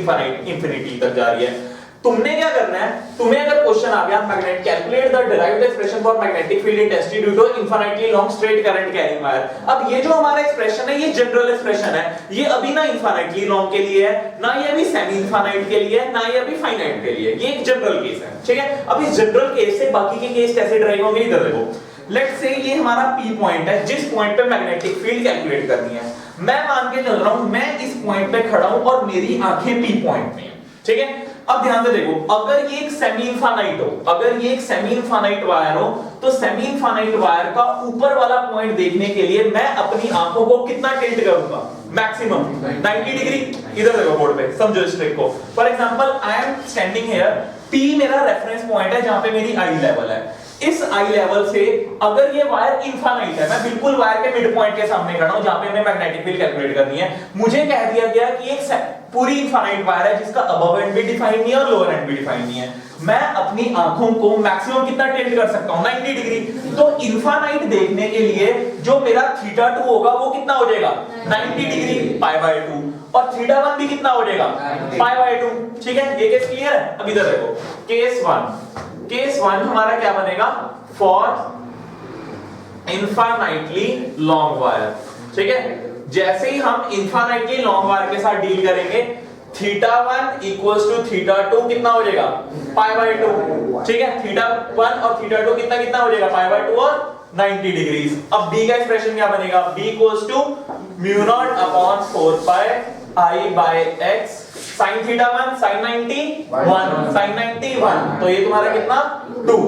A: इंफिनिटी तक जा रही है। तुमने क्या करना है, तुम्हें अगर क्वेश्चन आ गया magnet calculate the derived expression for magnetic field intensity due to infinitely long straight current carrying wire. अब ये जो हमारा एक्सप्रेशन है, ये जनरल एक्सप्रेशन है, ये अभी ना इनफाइनाइटली लॉन्ग के लिए है, ना ये अभी सेमी इनफाइनाइट के लिए है, ना ये अभी फाइनाइट के लिए, ये एक जनरल केस है, ठीक है। अब इस जनरल केस से बाकी के केस कैसे ड्राइव होंगे, इधर देखो। लेट्स से ये हमारा P पॉइंट है, जिस पॉइंट पे मैग्नेटिक फील्ड कैलकुलेट करनी है। मैं मान के चल रहा हूं मैं इस पॉइंट पे खड़ा हूं और मेरी आंखें P पॉइंट में हैं, ठीक है। अब ध्यान से देखो, अगर ये एक सेमी इनफाइनाइट हो, अगर ये एक सेमी इनफाइनाइट वायर हो, तो सेमी इनफाइनाइट वायर का ऊपर वाला पॉइंट देखने के लिए मैं अपनी आंखों को कितना टिल्ट करूंगा? Maximum 90 degree. इधर देखो बोर्ड पे, समझो इस ट्रिक को। For example I am standing here, P मेरा रेफरेंस पॉइंट है जहां पे मेरी आई लेवल है। इस आई लेवल से अगर ये वायर इनफाइनाइट है, मैं बिल्कुल वायर के मिड पॉइंट के सामने खड़ा हूं जहां पे हमें मैग्नेटिक फील्ड कैलकुलेट करनी है, मुझे कह दिया गया कि एक पूरी इनफाइनाइट वायर है जिसका अबव एंड भी डिफाइन नहीं है और लोअर एंड भी डिफाइन नहीं है। मैं अपनी आंखों को मैक्सिमम कितना टिल्ट कर सकता हूं? 90 डिग्री। तो इनफाइनाइट देखने के लिए जो मेरा θ2 होगा वो कितना हो जाएगा? 90 डिग्री π/2, और θ1 भी कितना हो जाएगा? π/2। ठीक है, ये केस क्लियर है? अब इधर देखो, केस 1 हमारा क्या बनेगा? For infinitely long wire. ठीक है, जैसे ही हम इनफाइनाइटली लॉन्ग वायर के साथ डील करेंगे, θ1 इक्वल्स टू θ2 कितना हो जाएगा? π/2। ठीक है, θ1 और θ2 कितना कितना हो जाएगा? π/2 और 90 डिग्रीज। अब b का एक्सप्रेशन क्या बनेगा? b equals to μ0 upon 4 pi i by x sin θ1 sin 90 1 sin 90 1, तो ये तुम्हारा कितना? 2।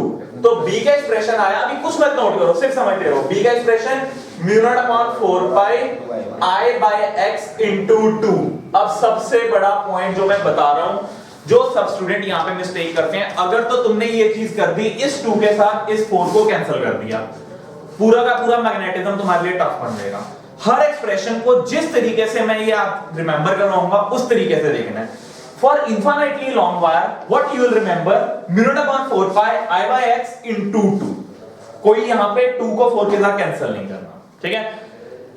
A: तो b का एक्सप्रेशन आया, अभी कुछ मत नोट करो, सिर्फ समझते रहो। b का expression μ0 upon 4 pi i by x into 2। अब सबसे बड़ा पॉइंट जो मैं बता रहा हूं, जो सब स्टूडेंट यहां पे मिस्टेक करते हैं, अगर तो तुमने ये चीज कर दी, इस 2 के साथ इस 4 को कैंसिल कर दिया, पूरा का पूरा मैग्नेटिज्म तुम्हारे लिए टफ बन जाएगा। हर एक्सप्रेशन को जिस तरीके से मैं ये आप रिमेंबर करवाऊंगा उस तरीके से देखना है। For infinitely long wire what you will remember, μ0 upon 4 pi i by x into 2। कोई यहां पे 2 को 4 के साथ कैंसिल नहीं करना, ठीक है।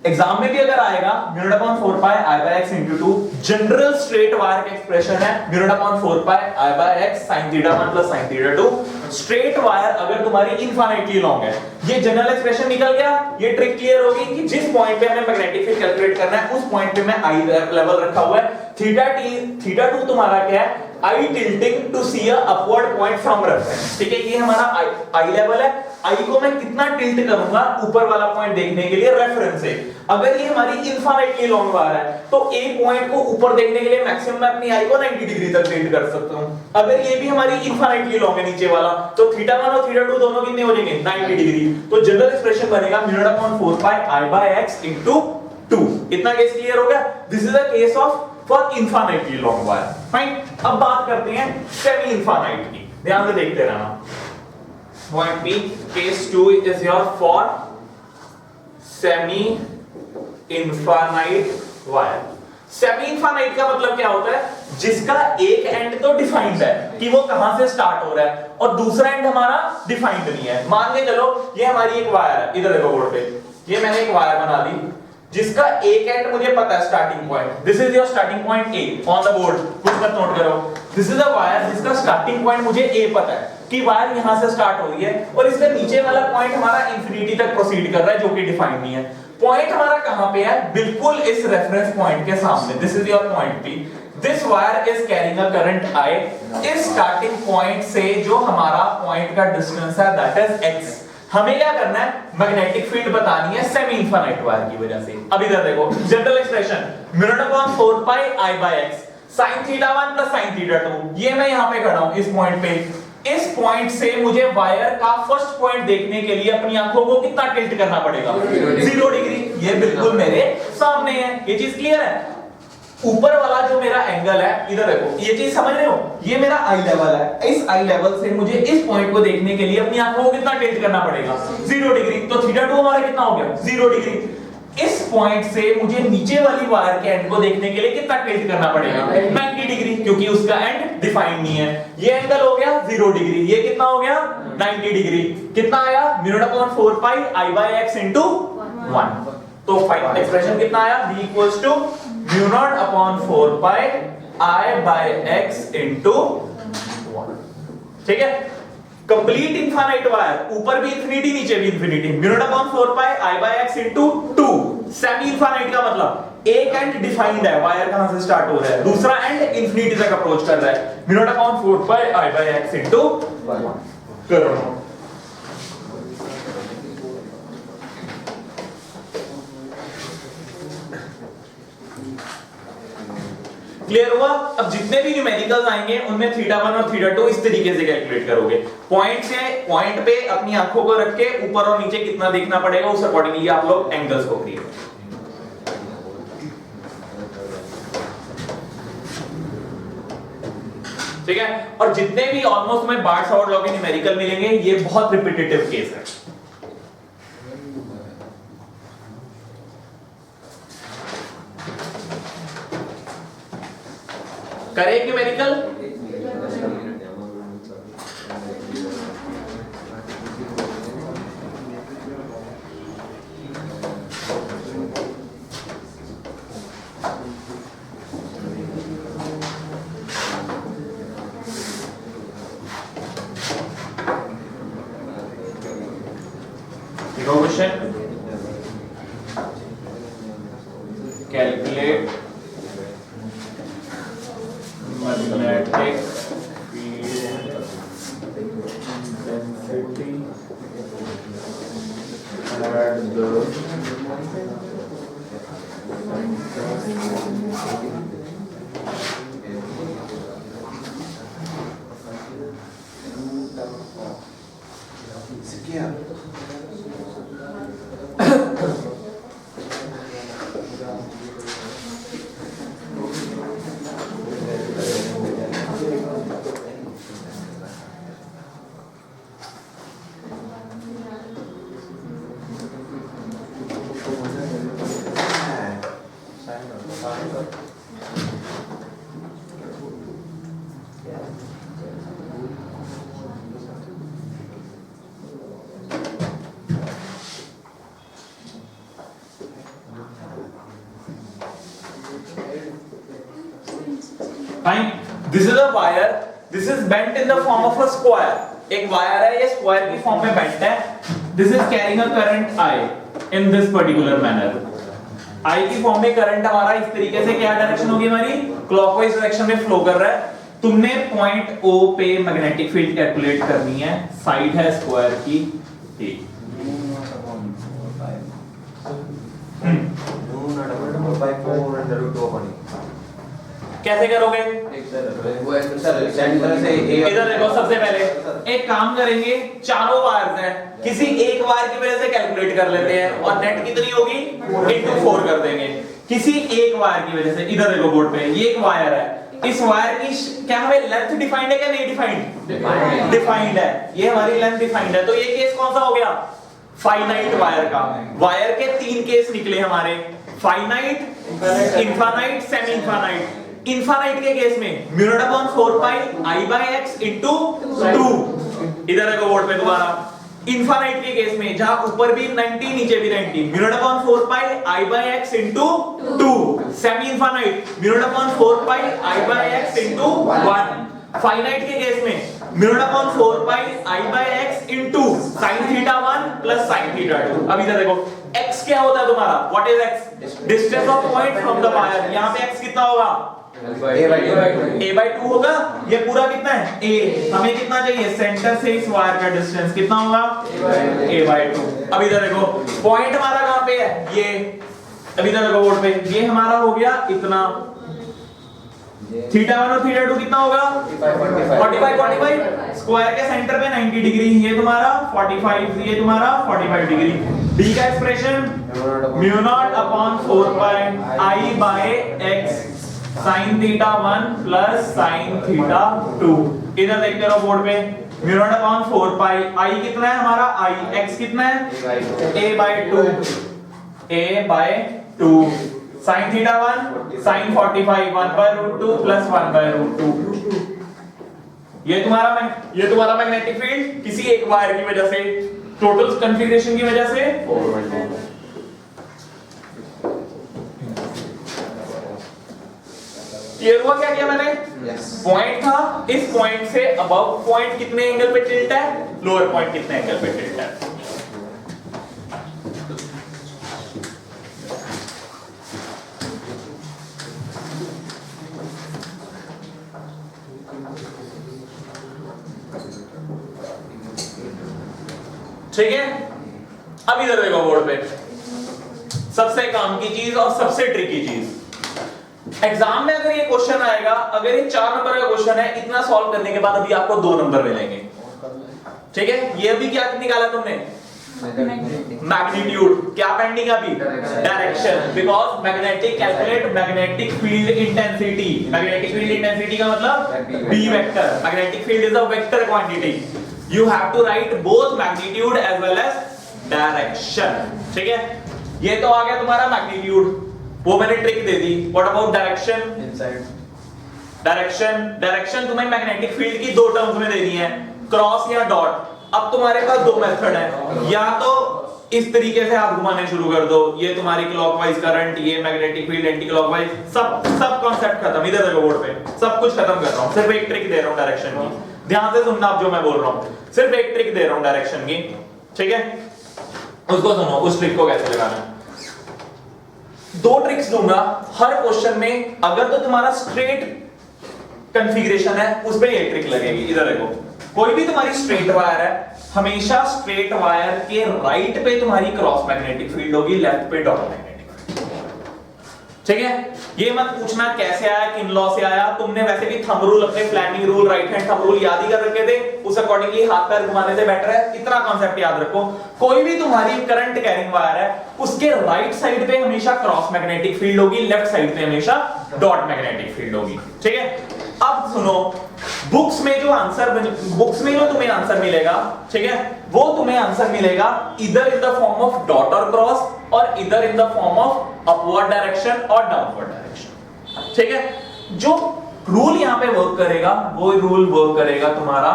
A: एग्जाम में भी अगर आएगा μ0 upon 4 pi i by x into 2, general straight wire का एक्सप्रेशन है μ0 upon 4 pi i by x sin θ1 plus sin θ2। Straight wire अगर तुम्हारी इनफाइनाइटली लॉन्ग है, ये जनरल एक्सप्रेशन निकल गया। ये ट्रिक क्लियर होगी कि जिस पॉइंट पे हमें मैग्नेटिक फील्ड कैलकुलेट करना है, उस पॉइंट पे मैं आई लेवल रखा हुआ है। θ2 तुम्हारा क्या है? I tilting to see a upward point from reference. ठीक है, ये हमारा आई लेवल है। आई को मैं कितना टिल्ट करूंगा ऊपर वाला पॉइंट देखने के लिए रेफरेंस से। अगर ये हमारी इनफाइनाइटली लॉन्ग वायर है, तो ए पॉइंट को ऊपर देखने के लिए मैक्सिमम मैं अपनी आई को 90 डिग्री तक टिल्ट कर सकता हूं। अगर ये भी हमारी इनफाइनाइटली लॉन्ग है नीचे वाला, तो θ1 और θ2 दोनों कितने हो जाएंगे? 90 डिग्री। तो जनरल एक्सप्रेशन बनेगा μ0 upon 4 pi i by x into 2। इतना केस क्लियर हो गया? This is a case of for infinitely long wire. Fine, अब बात करते हैं सेमी इनफाइनाइट की। ध्यान से देखते रहना। Point B, case 2 is your for semi infinite wire. Semi infinite का मतलब क्या होता है? जिसका एक एंड तो डिफाइंड है कि वो कहां से स्टार्ट हो रहा है, और दूसरा एंड हमारा डिफाइंड नहीं है। मान के चलो ये हमारी एक वायर है, इधर देखो बोर्ड पे, ये मैंने एक वायर बना दी जिसका एक एंड मुझे पता है starting point. This is your starting point A on the board, कुछ मत नोट करो। दिस इज अ वायर जिसका स्टार्टिंग पॉइंट मुझे ए पता है कि वायर यहां से स्टार्ट हो रही है, और इसका नीचे वाला पॉइंट हमारा इंफिनिटी तक प्रोसीड कर रहा है, जो कि डिफाइंड नहीं है। पॉइंट हमारा कहां पे है? बिल्कुल इस रेफरेंस पॉइंट के सामने। This is your point P. This wire is carrying a current I। इस स्टार्टिंग पॉइंट से जो हमारा पॉइंट का डिस्टेंस है दैट इज x। हमें क्या करना है? मैग्नेटिक फील्ड बतानी है सेमी इनफाइनाइट वायर की वजह से। अब इधर देखो, general expression μ0 upon 4 pi i by x sin θ1 plus sin θ2। ये मैं यहां पे खड़ा हूं इस पॉइंट पे। इस पॉइंट से मुझे वायर का फर्स्ट पॉइंट देखने के लिए अपनी आंखों को कितना टिल्ट करना पड़ेगा? 0 डिग्री। ये बिल्कुल मेरे सामने है। ये चीज क्लियर है? ऊपर वाला जो मेरा एंगल है, इधर देखो, ये चीज समझ रहे हो? ये मेरा आई लेवल है। इस आई लेवल से मुझे इस पॉइंट को देखने के लिए अपनी आंखों को कितना टिल्ट करना पड़ेगा? 0 डिग्री। तो θ2 हमारा कितना हो गया? 0 डिग्री। इस पॉइंट से मुझे नीचे वाली वायर के एंड को देखने के लिए कितना टिल्ट करना पड़ेगा? 90 डिग्री, क्योंकि उसका एंड डिफाइंड नहीं है। ये एंगल हो गया 0 डिग्री। ये कितना हो गया? 90 डिग्री। कितना आया? μ0 upon 4 pi i by x into 1। तो फाइनल एक्सप्रेशन कितना आया? b equals to μ0 upon 4 pi i by x into 1। ठीक है, कंप्लीट इनफाइनाइट वायर, ऊपर भी इंफिनिटी नीचे भी infinity. μ0 upon 4 pi i by x into 2। Semi infinite का मतलब एक एंड डिफाइंड है, वायर कहां से स्टार्ट हो रहा है, दूसरा एंड इंफिनिटी तक अप्रोच कर रहा है। μ0 upon 4 pi i by x into 1 करो। क्लियर हुआ? अब जितने भी न्यूमेरिकल्स आएंगे उनमें θ1 और θ2 इस तरीके से कैलकुलेट करोगे। पॉइंट पे अपनी आंखों को रख के ऊपर और नीचे कितना देखना पड़ेगा, उस अकॉर्डिंगली आप लोग एंगल्स को क्रिएट करोगे। ठीक है? और जितने भी ऑलमोस्ट में बार्ट-सावर्ट लॉ के न्यूमेरिकल मिलेंगे, ये बहुत रिपीटेटिव केस है। करें numerical? Question, calculate magnetic field density at the Fine. This is a wire. This is bent in the form of a square. एक वायर है, ये स्क्वायर की फॉर्म में बेंट है. This is carrying a current I in this particular manner. I की form में current हमारा इस तरीके से क्या डायरेक्शन होगी हमारी? क्लॉकवाइज डायरेक्शन में फ्लो कर रहा है. तुमने पॉइंट O पे मैग्नेटिक फील्ड कैलकुलेट करनी है. साइड है स्क्वायर की A. कैसे करोगे? इधर देखो, सबसे पहले एक काम करेंगे, चारों वायर्स हैं, किसी एक वायर की वजह से कैलकुलेट कर लेते हैं और नेट कितनी होगी into 4 कर देंगे। किसी एक वायर की वजह से, इधर देखो बोर्ड पे, ये एक वायर है, इस वायर की क्या हमें लेंथ डिफाइंड है क्या नहीं डिफाइंड? डिफाइंड है, ये हमारी लेंथ डिफाइंड है। तो ये केस कौन सा हो गया? फाइनाइट वायर का। वायर के 3 केस निकले हमारे, finite, infinite, semi infinite. Infinite के केस में mu naught upon 4 pi I by x into 2। इधर देखो बोर्ड पे दोबारा, इनफाइनाइट के केस में जहां ऊपर भी 90 नीचे भी 90, mu naught upon 4 pi I by x into 2। Semi infinite mu naught upon 4 pi I by x into 1। Finite के केस में mu naught upon 4 pi I by x into sin theta 1 plus sin theta 2। अब इधर देखो, x क्या होता है तुम्हारा? What is x? Distance of point from the wire. यहां पे x कितना होगा? a by 2 होगा। ये पूरा कितना है? a। हमें कितना चाहिए? सेंटर से इस वायर का डिस्टेंस कितना होगा? a by 2। अब इधर देखो, पॉइंट हमारा कहां पे है? ये। अब इधर देखो बोर्ड पे, ये हमारा हो गया इतना। थीटा 1 और थीटा 2 कितना होगा? 45 स्क्वायर के सेंटर पे 90 डिग्री, ये तुम्हारा 45, ये तुम्हारा 45 डिग्री। b का expression mu naught upon 4 pi I by x sin theta 1 plus sin theta 2। इधर देखते रहो बोर्ड पे, mu naught upon 4 pi I कितना है हमारा? I, x कितना है? a by 2, a by 2, sin theta 1 sin 45 1 by root 2 plus 1 by root 2। ये तुम्हारा मैग्नेटिक फील्ड किसी एक वायर की वजह से, टोटल कॉन्फ़िगरेशन की वजह से क्लियर हुआ क्या किया मैंने? पॉइंट था, इस पॉइंट से अबव पॉइंट कितने एंगल पे टिल्ट है, लोअर पॉइंट कितने एंगल पे टिल्ट है। ठीक है, अब इधर देखो बोर्ड पे, सबसे काम की चीज और सबसे ट्रिकी चीज, एग्जाम में अगर ये क्वेश्चन आएगा, अगर ये 4 नंबर का क्वेश्चन है, इतना सॉल्व करने के बाद अभी आपको 2 नंबर मिलेंगे, ठीक है। ये अभी क्या निकाला तुमने, मैग्नीट्यूड, क्या पेंडिंग अभी, direction, because magnetic calculate magnetic field intensity. Magnetic field intensity का मतलब B vector, magnetic field is a vector quantity, you have to write both magnitude as well as direction, ठीक है। ये तो आ गया तुम्हारा मैग्नीट्यूड, वो मैंने trick they the. What about direction,
C: Inside.
A: Direction तुम्हें मैग्नेटिक फील्ड की 2 टर्म्स में दे दी है, क्रॉस या डॉट। अब तुम्हारे पास 2 मेथड है, या तो इस तरीके से हाथ घुमाने शुरू कर दो, ये तुम्हारी क्लॉकवाइज करंट, ये मैग्नेटिक फील्ड एंटी क्लॉकवाइज, सब कॉन्सेप्ट खत्म। इधर देखो बोर्ड पे सब कुछ खत्म कर रहा हूं, सिर्फ एक ट्रिक दे रहा हूं डायरेक्शन की, ध्यान से सुनना आप जो मैं बोल रहा हूं, सिर्फ एक ट्रिक दे रहा हूं डायरेक्शन की, ठीक है। उसको सुनो, उस ट्रिक को कैसे लगाना है। 2 ट्रिक्स दूंगा हर क्वेश्चन में, अगर तो तुम्हारा स्ट्रेट कॉन्फ़िगरेशन है उस पे ये ट्रिक लगेगी। इधर देखो, कोई भी तुम्हारी स्ट्रेट वायर है, हमेशा स्ट्रेट वायर के राइट पे तुम्हारी क्रॉस मैग्नेटिक फील्ड होगी, लेफ्ट पे डॉट मैग्नेटिक फील्ड, ठीक है। ये मत पूछना कैसे आया, किन लॉ से आया, तुमने वैसे भी थंब रूल, अपने Fleming rule, right hand thumb rule याद ही कर रखे थे, उस अकॉर्डिंगली हाथ पैर घुमाने से बेटर है। इतना कॉन्सेप्ट याद रखो, कोई भी तुम्हारी करंट कैरिंग वायर है, उसके राइट साइड पे हमेशा क्रॉस मैग्नेटिक फील्ड होगी, लेफ्ट साइड पे हमेशा डॉट मैग्नेटिक फील्ड होगी, ठीक है। अब सुनो, बुक्स में जो तुम्हें आंसर मिलेगा, ठीक है, वो तुम्हें आंसर मिलेगा इधर in the form of dot और क्रॉस, और इधर in the form of upward direction और डाउनवर्ड डायरेक्शन, ठीक है। जो रूल यहां पे वर्क करेगा, वो रूल वर्क करेगा तुम्हारा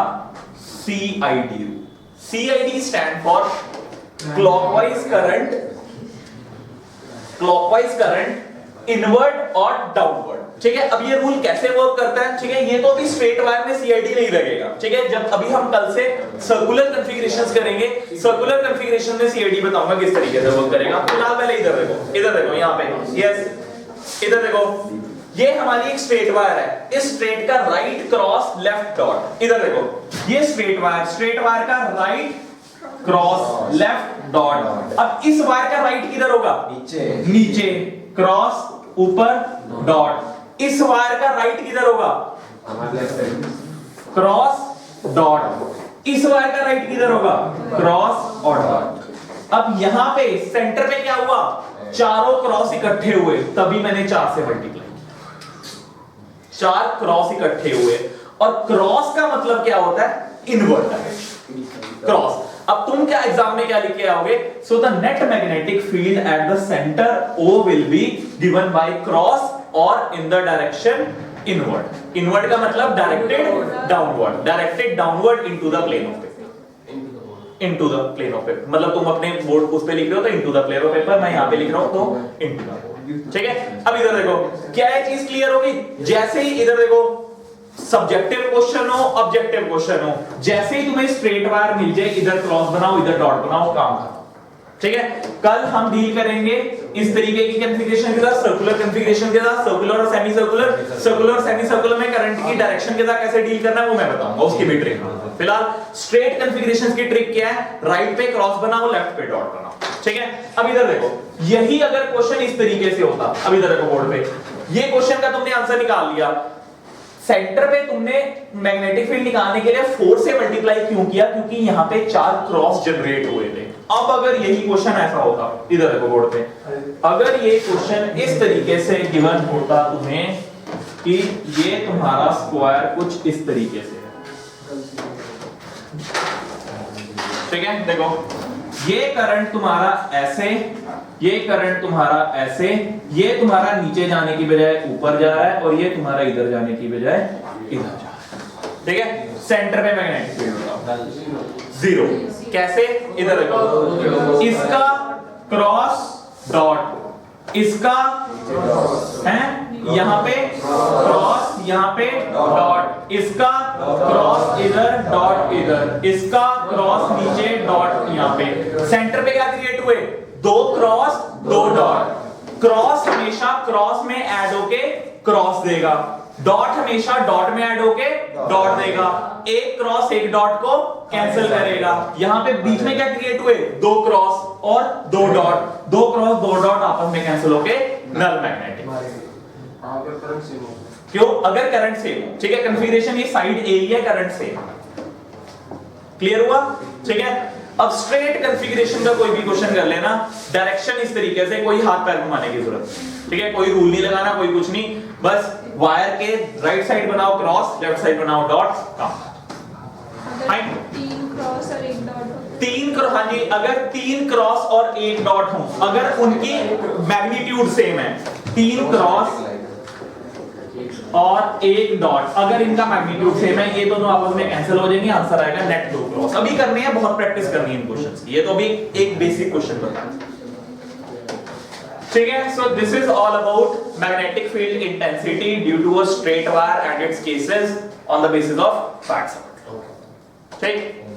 A: CID rule. CID stand for clockwise current inward और डाउनवर्ड, ठीक है। अब ये रूल कैसे वर्क करता है, ठीक है, ये तो अभी स्ट्रेट वायर में CID नहीं लगेगा, ठीक है। जब अभी हम कल से सर्कुलर कॉन्फ़िगरेशंस करेंगे, सर्कुलर कॉन्फ़िगरेशन में CID बताऊंगा किस तरीके से वर्क करेगा। फिलहाल पहले इधर देखो यहां पे, यस इधर देखो, ये हमारी एक स्ट्रेट वायर है, इस स्ट्रेट का राइट क्रॉस लेफ्ट डॉट। इधर देखो, ये स्ट्रेट वायर का राइट क्रॉस लेफ्ट डॉट। अब इस वायर का राइट किधर होगा, नीचे क्रॉस ऊपर डॉट। इस वायर का राइट किधर होगा, क्रॉस डॉट। इस वायर का राइट किधर होगा, क्रॉस और डॉट। अब यहां पे सेंटर पे क्या हुआ, चारों क्रॉस इकट्ठे हुए, तभी मैंने 4 से मल्टीप्लाई किया, 4 क्रॉस इकट्ठे हुए। और क्रॉस का मतलब क्या होता है, इनवर्ड डायरेक्शन, क्रॉस। अब तुम क्या एग्जाम में क्या लिख के आओगे, so the net magnetic field at the centre O will be given by cross और in the direction inward. Inward का मतलब directed downward into the plane of paper, into the plane of paper. मतलब तुम अपने board उस पे लिख रहे हो तो into the plane of paper, मैं यहां पे लिख रहा हूं तो इनटू द, ठीक है। अब इधर देखो, क्या ये चीज क्लियर होगी, जैसे ही इधर देखो सब्जेक्टिव क्वेश्चन हो, ऑब्जेक्टिव क्वेश्चन हो, जैसे ही तुम्हें स्ट्रेट वायर मिल जाए, इधर क्रॉस बनाओ, इधर डॉट बनाओ, काम खत्म, ठीक है। कल हम डील करेंगे इस तरीके की कॉन्फ़िगरेशन के साथ, सर्कुलर कॉन्फ़िगरेशन के साथ, सर्कुलर और सेमी सर्कुलर, सर्कुलर और सेमी सर्कुलर में करंट की डायरेक्शन के साथ कैसे डील करना है वो मैं बताऊंगा, उसकी भी ट्रिक। फिलहाल स्ट्रेट कॉन्फ़िगरेशन की ट्रिक क्या है, राइट पे क्रॉस बनाओ, लेफ्ट पे डॉट बनाओ, ठीक है। अब इधर देखो, यही अगर क्वेश्चन इस तरीके से होता, अब इधर देखो बोर्ड पे, ये क्वेश्चन का तुमने आंसर निकाल लिया, सेंटर पे तुमने मैग्नेटिक फील्ड निकालने के लिए 4 से मल्टीप्लाई क्यों किया, क्योंकि यहां पे 4 क्रॉस जनरेट हुए थे। अब अगर यही क्वेश्चन ऐसा होता, इधर देखो बोर्ड पे, अगर ये क्वेश्चन इस तरीके से गिवन होता तुम्हें कि ये तुम्हारा स्क्वायर कुछ इस तरीके से है, ठीक है। देखो, ये करंट तुम्हारा ऐसे, ये करंट तुम्हारा ऐसे, ये तुम्हारा नीचे जाने की बजाय ऊपर जा रहा है, और ये तुम्हारा इधर जाने की बजाय इधर जा रहा है, ठीक है। सेंटर पे मैग्नेटिक फील्ड होगा 0। कैसे, इधर देखो, इसका क्रॉस डॉट, इसका है यहां पे क्रॉस, यहां पे डॉट, इसका क्रॉस इधर, डॉट इधर, इसका क्रॉस नीचे, डॉट यहां पे। सेंटर पे क्या क्रिएट हुए, 2 क्रॉस 2 डॉट। क्रॉस हमेशा क्रॉस में ऐड होके क्रॉस देगा, डॉट हमेशा डॉट में ऐड होके डॉट देगा, एक क्रॉस एक डॉट को कैंसिल करेगा। यहां पे बीच में क्या क्रिएट हुए, 2 क्रॉस और 2 डॉट, 2 क्रॉस 2 डॉट आपस में कैंसिल होके नल मैग्नेटिक,
B: हाँ अगर करंट सेम हो
A: क्यों? अगर करंट सेम हो, ठीक है, कॉन्फ़िगरेशन ये साइड ए ही है, करंट सेम। क्लियर हुआ? ठीक है। अब स्ट्रेट कॉन्फ़िगरेशन का कोई भी क्वेश्चन कर लेना, डायरेक्शन इस तरीके से, कोई हाथ पैर घुमाने की जरूरत नहीं, ठीक है, कोई रूल नहीं लगाना, कोई कुछ नहीं, बस वायर के राइट साइड बनाओ क्रॉस, लेफ्ट साइड बनाओ डॉट, काम।
D: अगर 3 क्रॉस और 1 डॉट हो,
A: 3 क्रॉस, हाँ जी, अगर 3 क्रॉस और 1 डॉट हो, अगर उनकी मैग्नीट्यूड सेम है, 3 क्रॉस और 1 डॉट, अगर इनका मैग्नीट्यूड सेम है, ये दोनों आपस में कैंसिल हो जाएंगे, आंसर आएगा नेट 2 क्रॉस। अभी करनी है, बहुत प्रैक्टिस करनी है इन क्वेश्चंस की, ये तो अभी एक बेसिक क्वेश्चन बता, ठीक है। So this is all about magnetic field intensity due to a straight wire and its cases on the basis of facts, ठीक।